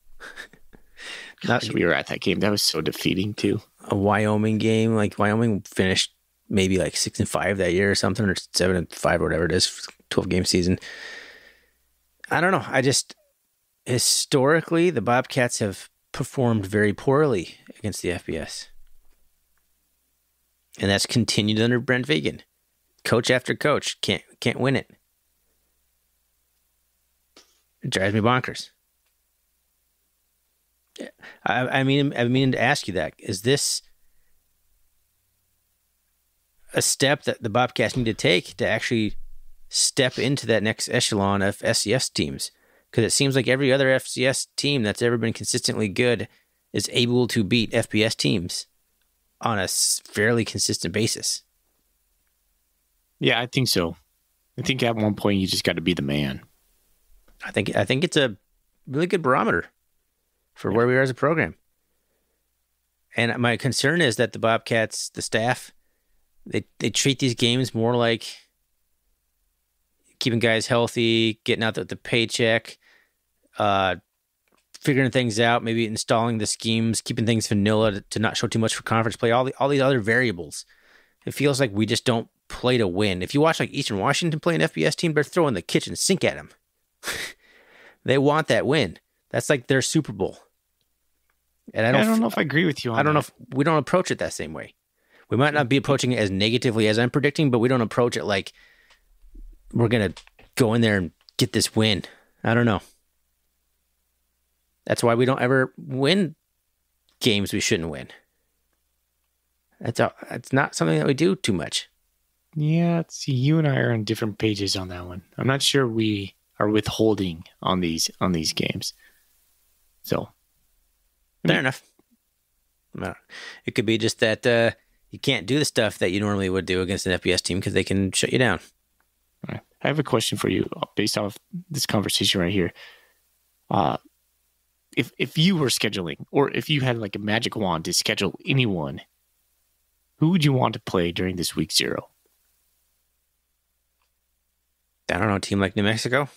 S1: Gosh, we were at that game. That was so defeating too.
S2: A Wyoming game, like Wyoming finished maybe like 6-5 that year or something, or 7-5 or whatever it is, 12-game season. I don't know. Historically, the Bobcats have performed very poorly against the FBS. And that's continued under Brent Vigen. Coach after coach can't win it. It drives me bonkers. I mean to ask you that. Is this a step that the Bobcats need to take to actually step into that next echelon of FCS teams? Because it seems like every other FCS team that's ever been consistently good is able to beat FBS teams. on a fairly consistent basis.
S1: Yeah, I think so. I think at one point you just got to be the man.
S2: I think it's a really good barometer for where we are as a program. And my concern is that the Bobcats, the staff, they treat these games more like keeping guys healthy, getting out the paycheck, figuring things out, maybe installing the schemes, keeping things vanilla to not show too much for conference play, all these other variables. It feels like we just don't play to win. If you watch like Eastern Washington play an FBS team, they're throwing the kitchen sink at them. They want that win. That's like their Super Bowl. And I don't know if
S1: I agree with you on that.
S2: I don't know if we don't approach it that same way. We might not be approaching it as negatively as I'm predicting, but we don't approach it like we're going to go in there and get this win. I don't know. That's why we don't ever win games we shouldn't win. It's not something that we do too much.
S1: Yeah, see, you and I are on different pages on that one. I'm not sure we are withholding on these games. So,
S2: fair enough. It could be just that you can't do the stuff that you normally would do against an FBS team because they can shut you down.
S1: All right. I have a question for you based off this conversation right here. If you were scheduling, or if you had like a magic wand to schedule anyone, who would you want to play during this week 0?
S2: I don't know, a team like New Mexico?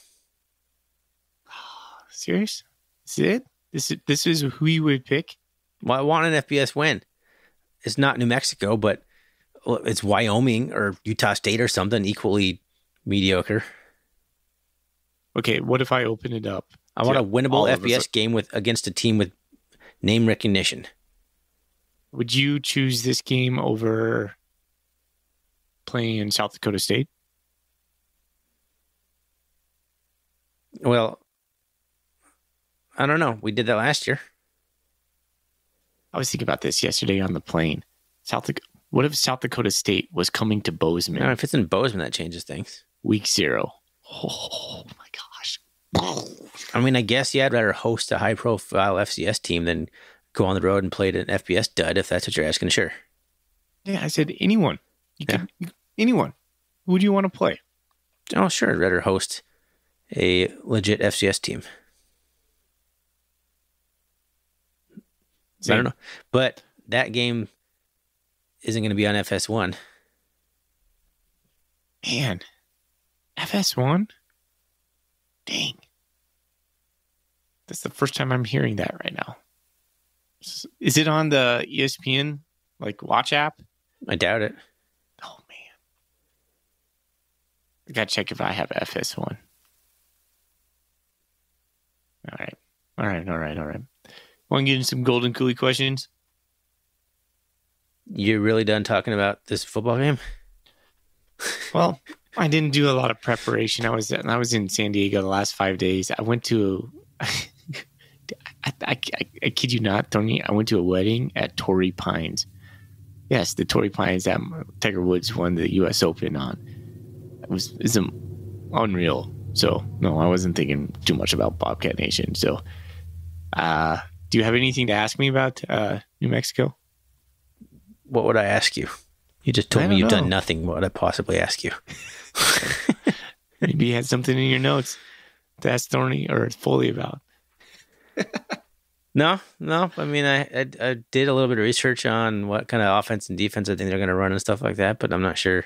S1: Serious? Is it? This is who you would pick?
S2: Well, I want an FBS win. It's not New Mexico, but it's Wyoming or Utah State or something equally mediocre.
S1: Okay, what if I open it up?
S2: I want a winnable FBS game against a team with name recognition.
S1: Would you choose this game over playing in South Dakota State?
S2: Well, I don't know. We did that last year.
S1: I was thinking about this yesterday on the plane. What if South Dakota State was coming to Bozeman?
S2: No, if it's in Bozeman, that changes things.
S1: Week 0. Oh my gosh.
S2: I mean, I guess, yeah, I'd rather host a high-profile FCS team than go on the road and play an FBS dud, if that's what you're asking, sure.
S1: Yeah, I said anyone. Anyone. Who do you want to play?
S2: Oh, sure. I'd rather host a legit FCS team. I don't know. But that game isn't going to be on FS1.
S1: Man. FS1? Dang. That's the first time I'm hearing that right now. Is it on the ESPN watch app?
S2: I doubt it.
S1: Oh man. I gotta check if I have FS1. All right. Want to get into some Golden Coolie questions?
S2: You really done talking about this football game?
S1: Well, I didn't do a lot of preparation. I was in San Diego the last 5 days. I went to I kid you not, Tony. I went to a wedding at Torrey Pines. Yes, the Torrey Pines that Tiger Woods won the U.S. Open on. It's unreal. So, no, I wasn't thinking too much about Bobcat Nation. So, do you have anything to ask me about New Mexico?
S2: What would I ask you? You just told me you've done nothing. What would I possibly ask you?
S1: Maybe you had something in your notes to ask Thorny or Foley about.
S2: No. I mean, I did a little bit of research on what kind of offense and defense I think they're going to run and stuff like that, but I'm not sure.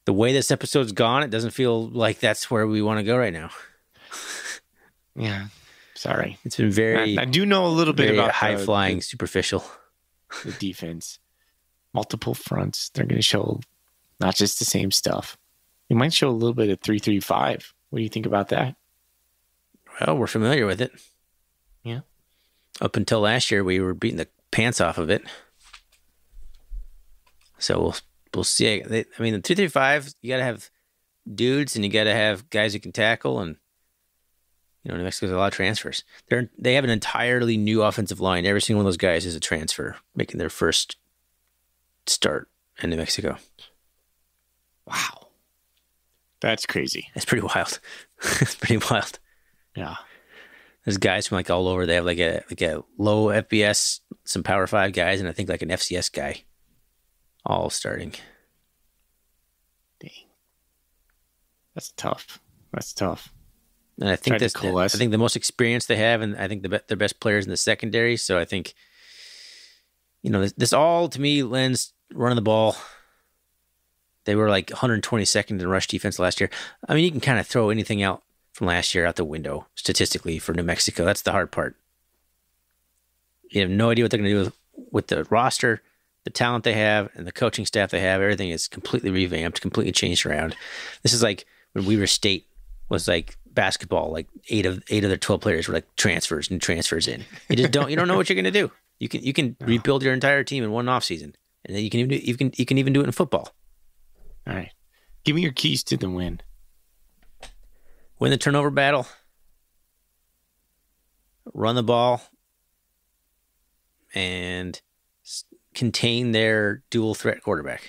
S2: The way this episode's gone, it doesn't feel like that's where we want to go right now.
S1: Yeah, sorry.
S2: It's been very...
S1: I do know a little bit about
S2: high-flying, superficial.
S1: The defense. Multiple fronts. They're going to show not just the same stuff. They might show a little bit of 3-3-5. What do you think about that?
S2: Well, we're familiar with it.
S1: Yeah.
S2: Up until last year, we were beating the pants off of it. So we'll see. I mean, the 3-3-5, you got to have dudes and you got to have guys who can tackle. And, New Mexico's a lot of transfers. They have an entirely new offensive line. Every single one of those guys is a transfer, making their first start in New Mexico.
S1: Wow. That's crazy.
S2: It's pretty wild. It's pretty wild.
S1: Yeah.
S2: There's guys from like all over. They have like a low FBS, some Power 5 guys, and I think like an FCS guy, all starting.
S1: Dang, that's tough. That's tough.
S2: And I think the most experience they have, and I think their best players in the secondary. So I think, this all to me lends running the ball. They were like 122nd in rush defense last year. I mean, you can kind of throw anything out from last year out the window statistically for New Mexico. That's the hard part. You have no idea what they're going to do with the roster, the talent they have, and the coaching staff they have. Everything is completely revamped, completely changed around. This is like when Weber State was like basketball, like eight of their 12 players were like transfers in. You don't know what you're going to do. You can rebuild your entire team in one offseason, and then you can even do it in football.
S1: All right, give me your keys to the win.
S2: Win the turnover battle. Run the ball, and contain their dual threat quarterback.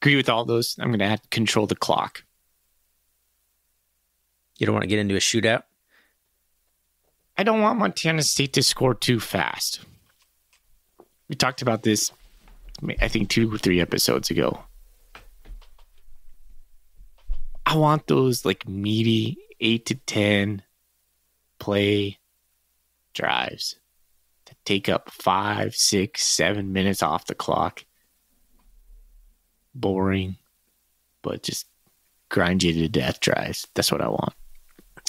S1: Agree with all those. I'm going to have to control the clock.
S2: You don't want to get into a shootout?
S1: I don't want Montana State to score too fast. We talked about this, I think, 2 or 3 episodes ago. I want those like meaty 8 to 10 play drives that take up 5, 6, 7 minutes off the clock. Boring, but just grind you to death drives. That's what I want.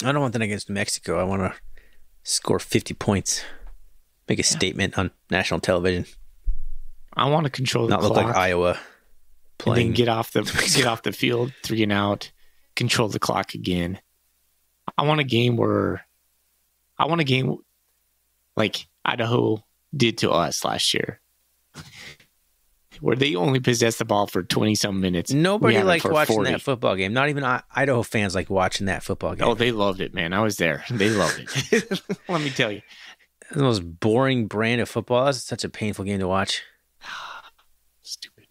S2: I don't want that against Mexico. I want to score 50 points. Make a statement on national television.
S1: I want to control the
S2: clock. Not look like Iowa playing.
S1: And then get off the field, 3 and out, control the clock again. I want a game like Idaho did to us last year, where they only possessed the ball for 20-some minutes.
S2: Nobody liked watching 40. That football game. Not even Idaho fans like watching that football game.
S1: Oh, they loved it, man. I was there. They loved it. Let me tell you.
S2: The most boring brand of football. It's such a painful game to watch.
S1: Stupid.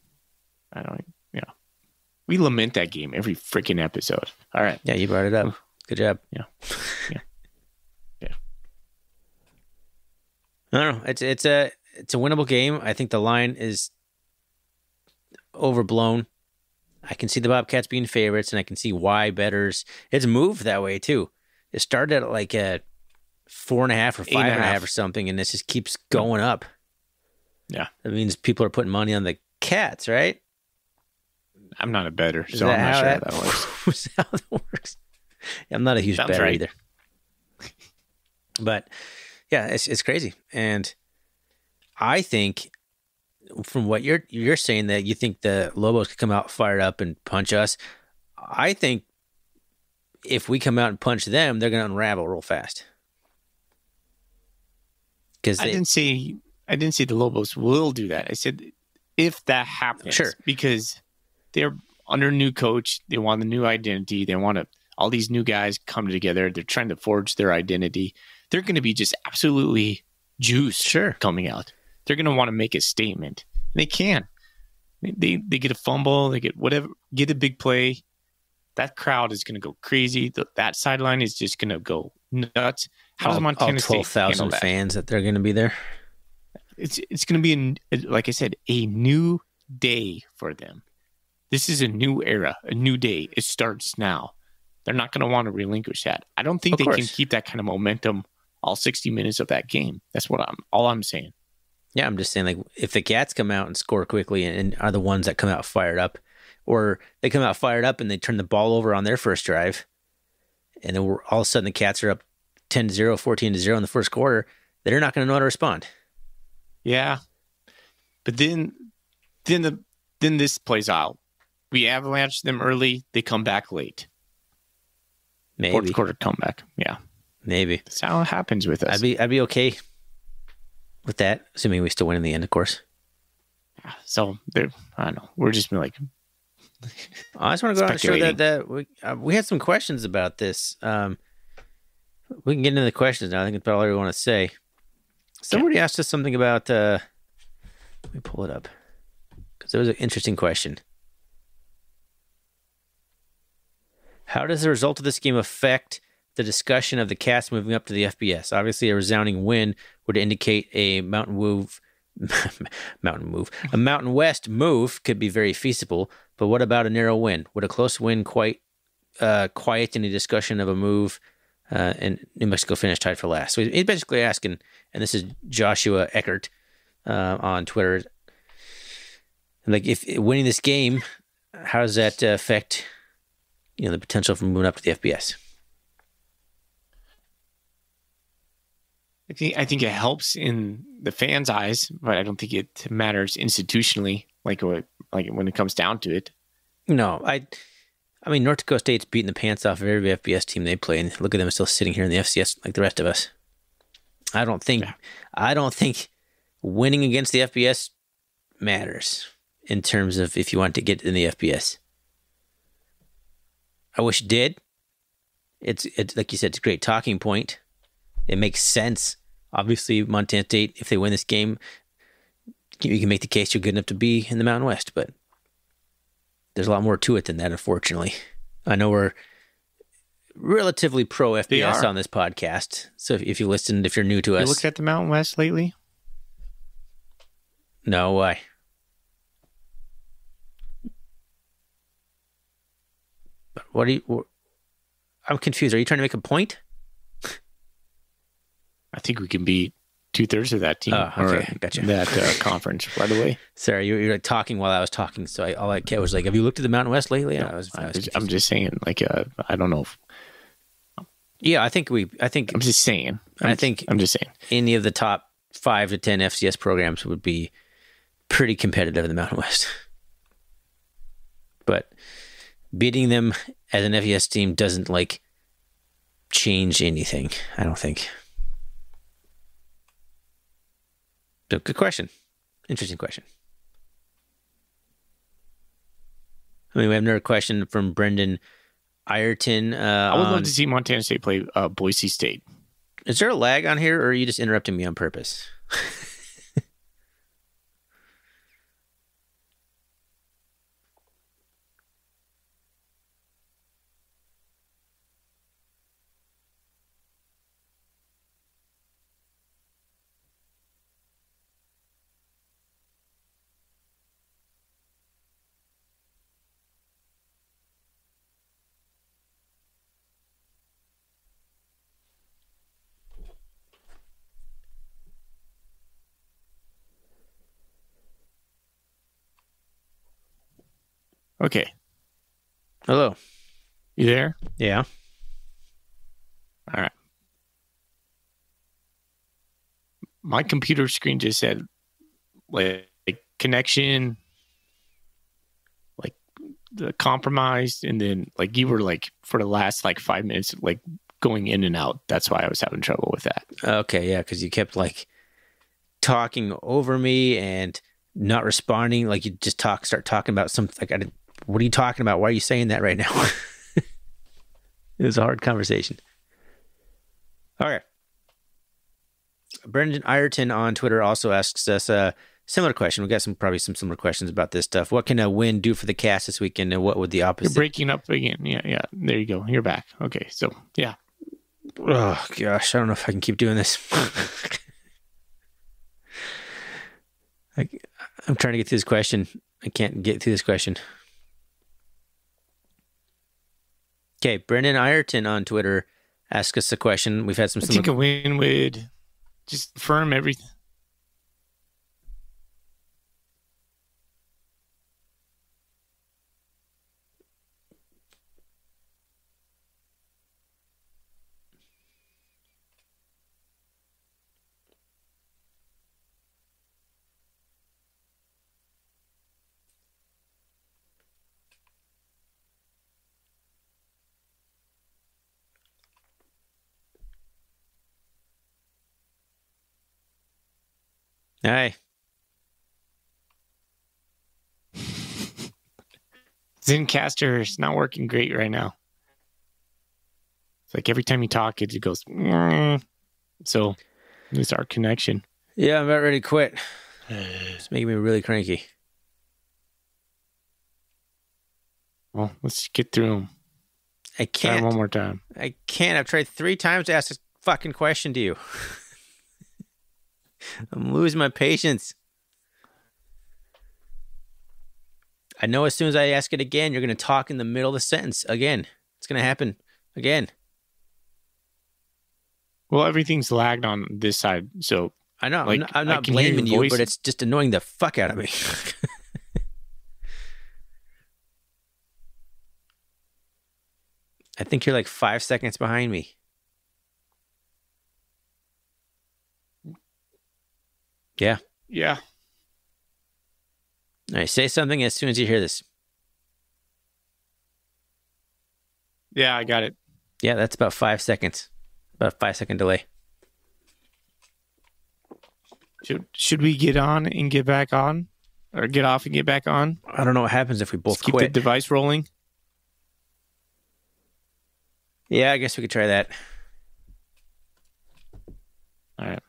S1: We lament that game every freaking episode. All right.
S2: Yeah, you brought it up. Good job.
S1: Yeah.
S2: I don't know. It's a winnable game. I think the line is overblown. I can see the Bobcats being favorites, and I can see why bettors. It's moved that way too. It started at like a 4.5 or 5.5 or something, and this just keeps going up.
S1: Yeah,
S2: that means people are putting money on the Cats, right?
S1: I'm not a bettor, so I'm not sure how that works.
S2: Is that how that works? Yeah, I'm not a huge bettor either. But yeah, it's crazy, and I think from what you're saying that you think the Lobos could come out fired up and punch us. I think if we come out and punch them, they're going to unravel real fast. Because
S1: I didn't say the Lobos will do that. I said if that happens,
S2: sure,
S1: because they're under new coach, they want a new identity, they want all these new guys come together. They're trying to forge their identity. They're going to be just absolutely juiced,
S2: sure,
S1: coming out. They're going to want to make a statement. They can. They get a fumble. They get whatever. Get a big play. That crowd is going to go crazy. That sideline is just going to go nuts. How does Montana State
S2: 12,000 fans that they're going to be there?
S1: It's going to be, like I said, a new day for them. This is a new era, a new day. It starts now. They're not going to want to relinquish that. I don't think they can keep that kind of momentum all 60 minutes of that game. That's all I'm saying.
S2: Yeah, I'm just saying, like, if the Cats come out and score quickly and are the ones that come out fired up, or they come out fired up and they turn the ball over on their first drive, and then all of a sudden the Cats are up 10-0, 14-0 in the first quarter, they're not going to know how to respond.
S1: Yeah. But then this plays out. We avalanche them early, they come back late.
S2: Maybe.
S1: Fourth quarter comeback. Yeah.
S2: Maybe.
S1: That's how it happens with us.
S2: I'd be okay with that, assuming we still win in the end, of course.
S1: Yeah, so I don't know. We're just like,
S2: I just want to go on and show that we had some questions about this. We can get into the questions now. I think that's all I want to say. Somebody asked us something about. Let me pull it up because it was an interesting question. How does the result of this game affect the discussion of the cast moving up to the FBS. Obviously, a resounding win would indicate a Mountain West move could be very feasible. But what about a narrow win? Would a close win quite quiet any discussion of a move? And New Mexico finished tied for last. So he's basically asking, and this is Joshua Eckert on Twitter, like, if winning this game, how does that affect the potential for moving up to the FBS?
S1: I think it helps in the fans' eyes, but I don't think it matters institutionally, like when it comes down to it.
S2: No, I mean, North Dakota State's beating the pants off of every FBS team they play, and look at them still sitting here in the FCS like the rest of us. I don't think winning against the FBS matters in terms of if you want to get in the FBS. I wish it did. It's like you said, it's a great talking point. It makes sense. Obviously, Montana State, if they win this game, you can make the case you're good enough to be in the Mountain West, but there's a lot more to it than that, unfortunately. I know we're relatively pro FBS on this podcast, so if you listened, if you're new to us.
S1: You looked at the Mountain West lately?
S2: No, why? What are you... I'm confused. Are you trying to make a point?
S1: I think we can beat 2/3 of that team.
S2: Oh, okay. Gotcha.
S1: That conference right away.
S2: Sorry, you're like talking while I was talking, so all I was like, have you looked at the Mountain West lately?
S1: No, I'm just saying, like, I don't know.
S2: Yeah, I'm
S1: just saying. I'm just saying.
S2: Any of the top 5 to 10 FCS programs would be pretty competitive in the Mountain West. But beating them as an FCS team doesn't, like, change anything, I don't think. So, good question. Interesting question. I mean, we have another question from Brendan Ireton.
S1: I would love to see Montana State play Boise State.
S2: Is there a lag on here, or are you just interrupting me on purpose?
S1: Okay.
S2: Hello.
S1: You there?
S2: Yeah.
S1: All right. My computer screen just said, like, connection, like, the compromised, and then, like, you were, like, for the last, like, 5 minutes, like, going in and out. That's why I was having trouble with that.
S2: Okay, yeah, because you kept, like, talking over me and not responding. Like, you just start talking about something. Like, what are you talking about? Why are you saying that right now? It was a hard conversation. All right. Brendan Ireton on Twitter also asks us a similar question. We got probably some similar questions about this stuff. What can a win do for the cast this weekend, and what would the opposite?
S1: You're breaking up again. Yeah. There you go. You're back. Okay, so, yeah.
S2: Oh, gosh. I don't know if I can keep doing this. I'm trying to get through this question. I can't get through this question. Okay, Brendan Ireton on Twitter asks us a question. We've had some...
S1: I think a win would just affirm everything.
S2: Hi.
S1: Zencaster is not working great right now. It's like every time you talk, it goes. So it's our connection.
S2: Yeah, I'm about ready to quit. It's making me really cranky.
S1: Well, let's get through them.
S2: I
S1: Try
S2: can't.
S1: one more time.
S2: I can't. I've tried 3 times to ask this fucking question to you. I'm losing my patience. I know as soon as I ask it again, you're going to talk in the middle of the sentence again. It's going to happen again.
S1: Well, everything's lagged on this side, so
S2: I know.
S1: like,
S2: I'm
S1: I
S2: not
S1: can hear
S2: blaming
S1: your
S2: you, but
S1: voice.
S2: it's just annoying the fuck out of me. I think you're like 5 seconds behind me. Yeah.
S1: Yeah.
S2: All right. Say something as soon as you hear this.
S1: Yeah, I got it.
S2: Yeah, that's about 5 seconds. About a 5-second delay.
S1: Should we get on and get back on? Or get off and get back on?
S2: I don't know what happens if we both
S1: Just keep
S2: quit.
S1: the device rolling?
S2: Yeah, I guess we could try that.
S1: All right.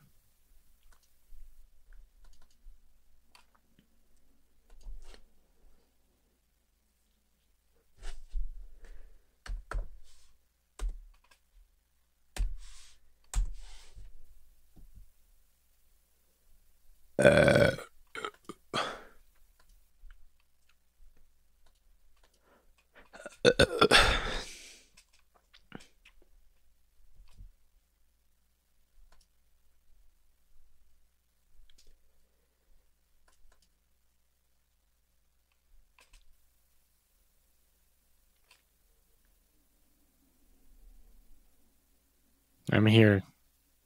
S1: I'm here.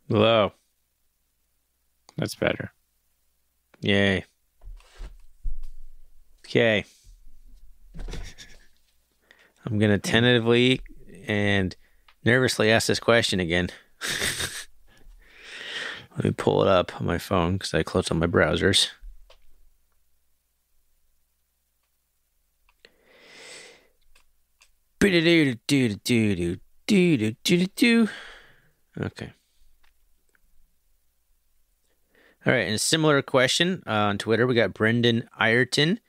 S2: Hello.
S1: That's better.
S2: Yay. Okay. I'm going to tentatively and nervously ask this question again. Let me pull it up on my phone because I closed all my browsers. Okay. All right, and a similar question on Twitter. We got Brendan Ireton.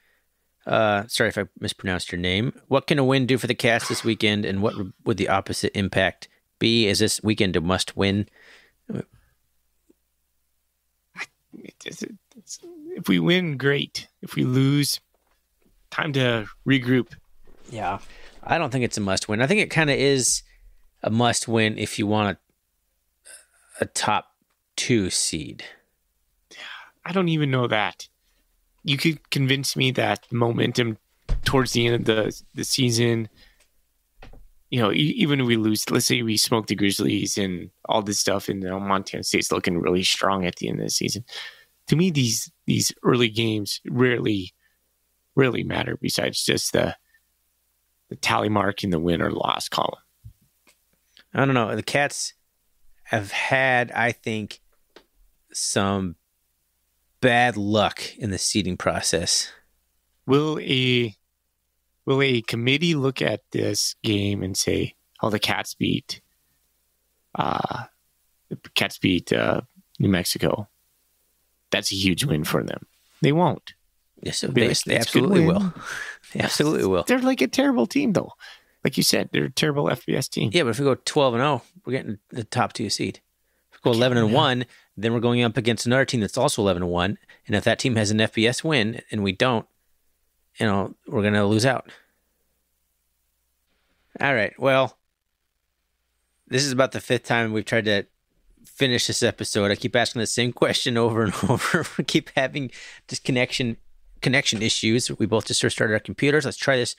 S2: Sorry if I mispronounced your name. What can a win do for the Cats this weekend, and what would the opposite impact be? Is this weekend a must-win?
S1: If we win, great. If we lose, time to regroup.
S2: Yeah, I don't think it's a must-win. I think it kind of is a must-win if you want a top 2 seed.
S1: I don't even know that. You could convince me that momentum towards the end of the season, you know, even if we lose, let's say we smoke the Grizzlies and all this stuff, and Montana State's looking really strong at the end of the season. To me, these early games really matter besides just the tally mark in the win or loss column.
S2: I don't know. The Cats have had, I think, some bad luck in the seeding process.
S1: Will a committee look at this game and say, "Oh, the Cats beat New Mexico. That's a huge win for them." They won't.
S2: Yes,
S1: They
S2: they absolutely will. They absolutely will.
S1: They're like a terrible team, though. Like you said, they're a terrible FBS team.
S2: Yeah, but if we go 12-0, we're getting the top 2 seed. If we go 11-1, then we're going up against another team that's also 11-1. And if that team has an FBS win and we don't, we're going to lose out. All right. Well, this is about the 5th time we've tried to finish this episode. I keep asking the same question over and over. We keep having just connection issues. We both just restarted our computers. Let's try this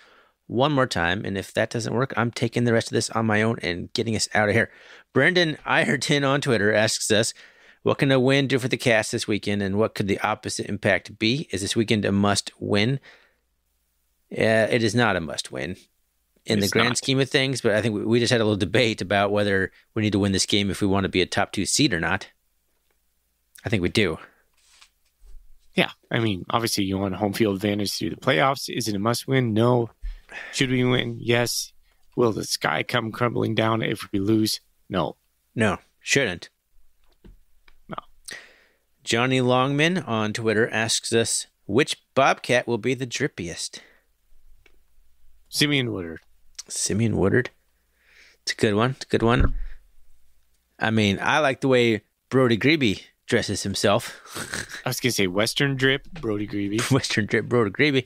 S2: one more time. And if that doesn't work, I'm taking the rest of this on my own and getting us out of here. Brendan Ireton on Twitter asks us, what can a win do for the Cats this weekend, and what could the opposite impact be? Is this weekend a must-win? It is not a must-win in the grand scheme of things, but I think we just had a little debate about whether we need to win this game if we want to be a top 2 seed or not. I think we do.
S1: Yeah. I mean, obviously you want home field advantage through the playoffs. Is it a must-win? No. Should we win? Yes. Will the sky come crumbling down if we lose? No.
S2: No, shouldn't.
S1: No.
S2: Johnny Longman on Twitter asks us, which Bobcat will be the drippiest?
S1: Simeon Woodard.
S2: Simeon Woodard? It's a good one. It's a good one. I mean, I like the way Brody Grebe dresses himself.
S1: I was going to say Western Drip, Brody Grebe.
S2: Western Drip, Brody Grebe. We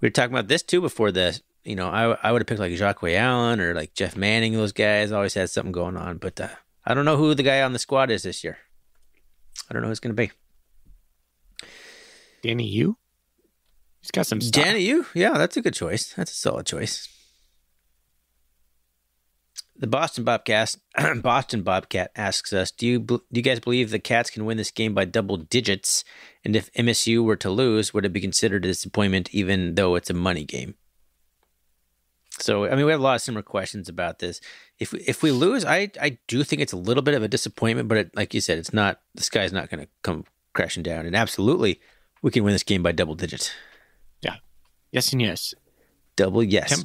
S2: were talking about this too before this. You know, I would have picked like Jacques Allen or like Jeff Manning. Those guys always had something going on. But I don't know who the guy on the squad is this year. I don't know who it's going to be.
S1: Danny Yu? He's got some style.
S2: Danny Yu? Yeah, that's a good choice. That's a solid choice. The Boston Bobcat asks us, do you guys believe the Cats can win this game by double digits? And if MSU were to lose, would it be considered a disappointment even though it's a money game? So, I mean, we have a lot of similar questions about this. If we lose, I do think it's a little bit of a disappointment, but like you said, it's not, the sky's not going to come crashing down. And absolutely, we can win this game by double digits.
S1: Yeah. Yes and yes.
S2: Double yes.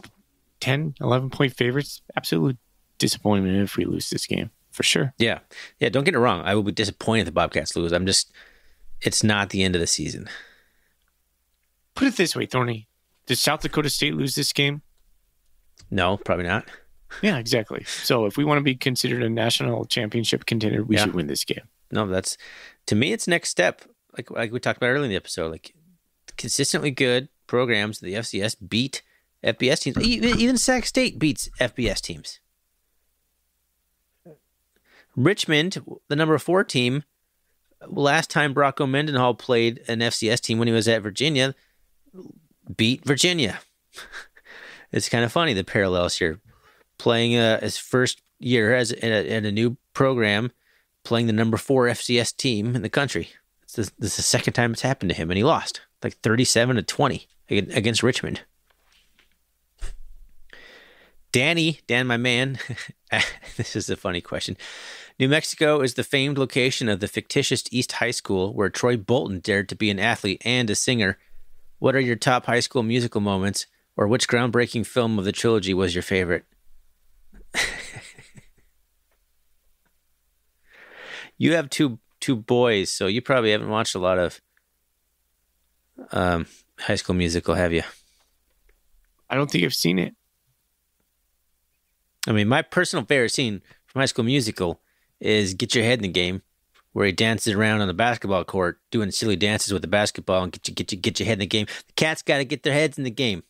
S1: 10, 11-point favorites. Absolute disappointment if we lose this game, for sure.
S2: Yeah. Yeah, don't get it wrong. I will be disappointed if the Bobcats lose. It's not the end of the season.
S1: Put it this way, Thorny. Did South Dakota State lose this game?
S2: No, probably not.
S1: Yeah, exactly. So if we want to be considered a national championship contender, we should win this game.
S2: No, to me, it's next step. Like we talked about earlier in the episode, like consistently good programs, the FCS beat FBS teams. Even Sac State beats FBS teams. Richmond, the number 4 team, last time Brocco Mendenhall played an FCS team when he was at Virginia, beat Virginia. It's kind of funny, the parallels here. Playing his first year in a new program, playing the number 4 FCS team in the country. This is the second time it's happened to him, and he lost like 37-20 against Richmond. Dan, my man, this is a funny question. New Mexico is the famed location of the fictitious East High School where Troy Bolton dared to be an athlete and a singer. What are your top high school musical moments, or which groundbreaking film of the trilogy was your favorite? You have two boys, so you probably haven't watched a lot of High School Musical, have you?
S1: I don't think I've seen it.
S2: I mean, my personal favorite scene from High School Musical is Get Your Head in the Game, where he dances around on the basketball court doing silly dances with the basketball and get your head in the game. The Cats got to get their heads in the game.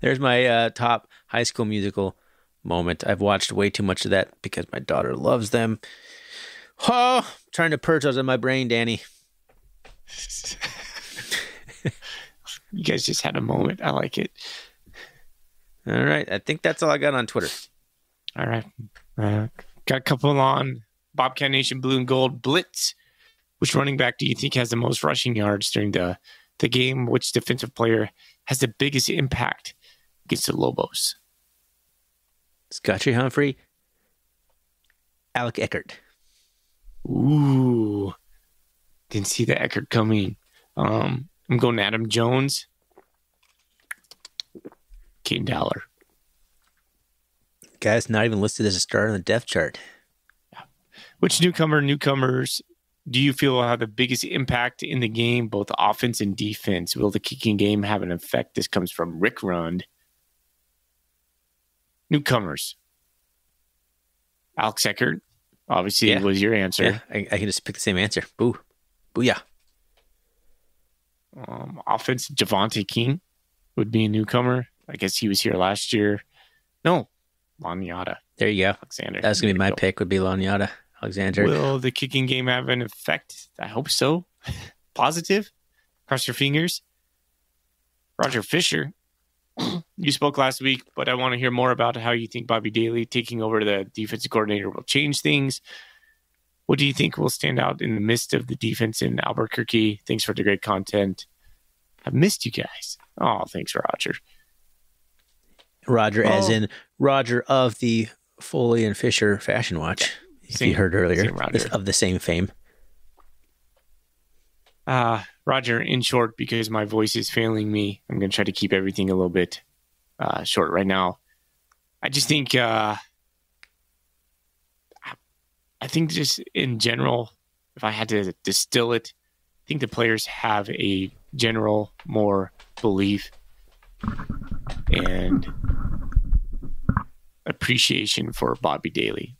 S2: There's my top High School Musical moment. I've watched way too much of that because my daughter loves them. Oh, trying to purge those in my brain, Danny.
S1: You guys just had a moment. I like it.
S2: All right. I think that's all I got on Twitter.
S1: All right. Got a couple on Bobcat Nation Blue and Gold Blitz. Which running back do you think has the most rushing yards during the game? Which defensive player has the biggest impact against the Lobos?
S2: Scotty Humphrey, Alec Eckert.
S1: Ooh. Didn't see the Eckert coming. I'm going Adam Jones. Caden Dowler.
S2: Guy's not even listed as a starter on the depth chart.
S1: Which newcomers do you feel will have the biggest impact in the game, both offense and defense? Will the kicking game have an effect? This comes from Rick Rund. Newcomers. Alex Eckert, obviously, was your answer.
S2: Yeah, I can just pick the same answer. Boo. Booyah.
S1: Offense, Javonte King would be a newcomer. I guess he was here last year. No, Lanyata.
S2: There you go.
S1: Alexander.
S2: That's going to be my pick, would be Lanyata Alexander.
S1: Will the kicking game have an effect? I hope so. Positive? Cross your fingers. Roger Fisher. You spoke last week, but I want to hear more about how you think Bobby Daly taking over the defensive coordinator will change things. What do you think will stand out in the midst of the defense in Albuquerque? Thanks for the great content. I've missed you guys. Oh, thanks, Roger.
S2: Roger, as in Roger of the Foley and Fisher Fashion Watch. If you heard earlier, of the same fame.
S1: Roger, in short, because my voice is failing me, I'm going to try to keep everything a little bit short right now. I just think, I think just in general, if I had to distill it, I think the players have a general more belief and appreciation for Bobby Daly.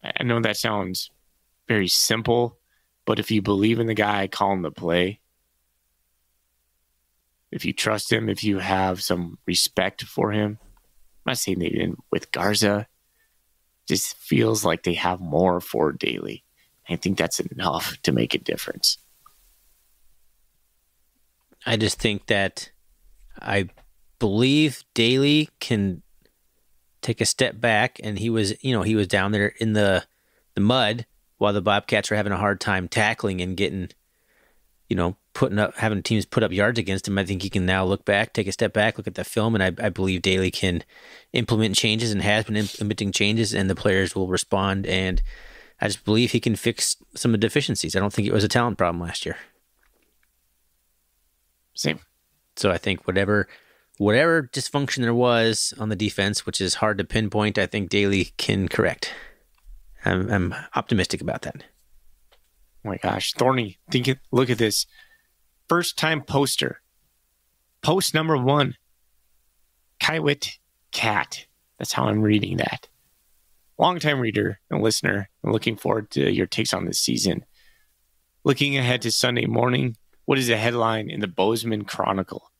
S1: I know that sounds very simple, but if you believe in the guy, call him the play. If you trust him, if you have some respect for him, I'm not saying they didn't with Garza, just feels like they have more for Daly. I think that's enough to make a difference.
S2: I just think that I believe Daly can take a step back, and he was down there in the mud while the Bobcats were having a hard time tackling and getting, having teams put up yards against him. I think he can now look back, take a step back, look at the film, and I believe Daly can implement changes and has been implementing changes, and the players will respond. And I just believe he can fix some of the deficiencies. I don't think it was a talent problem last year.
S1: Same.
S2: So I think whatever dysfunction there was on the defense, which is hard to pinpoint, I think Daly can correct. I'm optimistic about that.
S1: Oh my gosh, Thorny, look at this. First time poster. Post number 1. Kaiwit Cat. That's how I'm reading that. Longtime reader and listener. I'm looking forward to your takes on this season. Looking ahead to Sunday morning, what is the headline in the Bozeman Chronicle?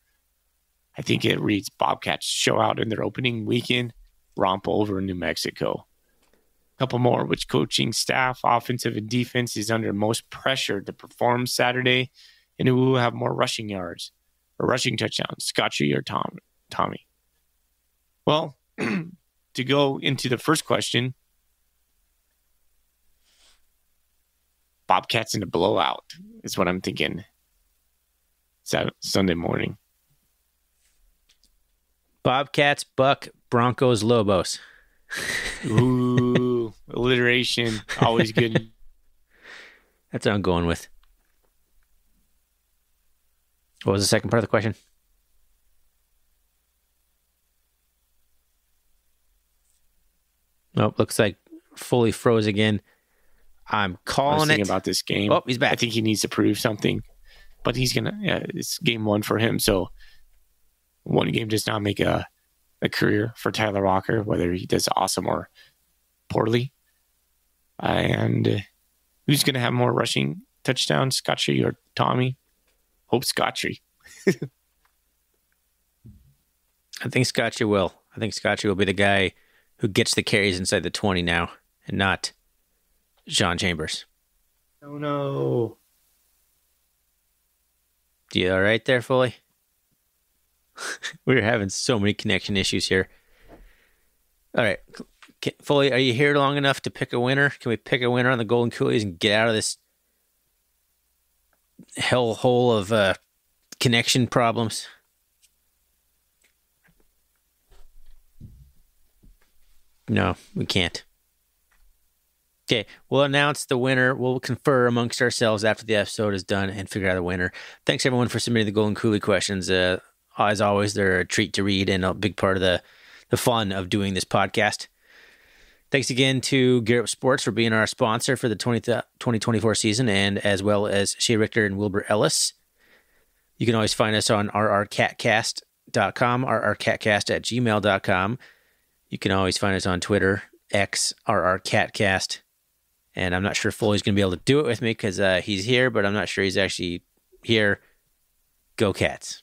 S1: I think it reads, Bobcats show out in their opening weekend, romp over New Mexico. Couple more. Which coaching staff, offensive and defense, is under most pressure to perform Saturday, and who will have more rushing yards or rushing touchdowns, Scotchy or Tommy? Well, to go into the first question, Bobcats in a blowout is what I'm thinking. Sunday morning.
S2: Bobcats, Buck, Broncos, Lobos.
S1: Ooh, alliteration. Always good.
S2: That's what I'm going with. What was the second part of the question? Nope, looks like fully froze again. I'm calling
S1: thinking about this game.
S2: Oh, he's back.
S1: I think he needs to prove something, but it's game 1 for him. So one game does not make a career for Tyler Walker, whether he does awesome or poorly. And who's going to have more rushing touchdowns, Scotchy or Tommy? Hope Scotchy.
S2: I think Scotchy will. I think Scotchy will be the guy who gets the carries inside the 20 now, and not Sean Chambers.
S1: Oh, no.
S2: You all right there, Foley? We're having so many connection issues here. All right. Foley, are you here long enough to pick a winner? Can we pick a winner on the Golden Coolies and get out of this hellhole of connection problems? No, we can't. Okay, we'll announce the winner. We'll confer amongst ourselves after the episode is done and figure out a winner. Thanks, everyone, for submitting the Golden Coolie questions. As always, they're a treat to read and a big part of the fun of doing this podcast. Thanks again to Gear Up Sports for being our sponsor for the 2024 season, and as well as Shea Richter and Wilbur Ellis. You can always find us on rrcatcast.com, rrcatcast@gmail.com. You can always find us on Twitter, X, rrcatcast. And I'm not sure Foley's going to be able to do it with me because he's here, but I'm not sure he's actually here. Go Cats.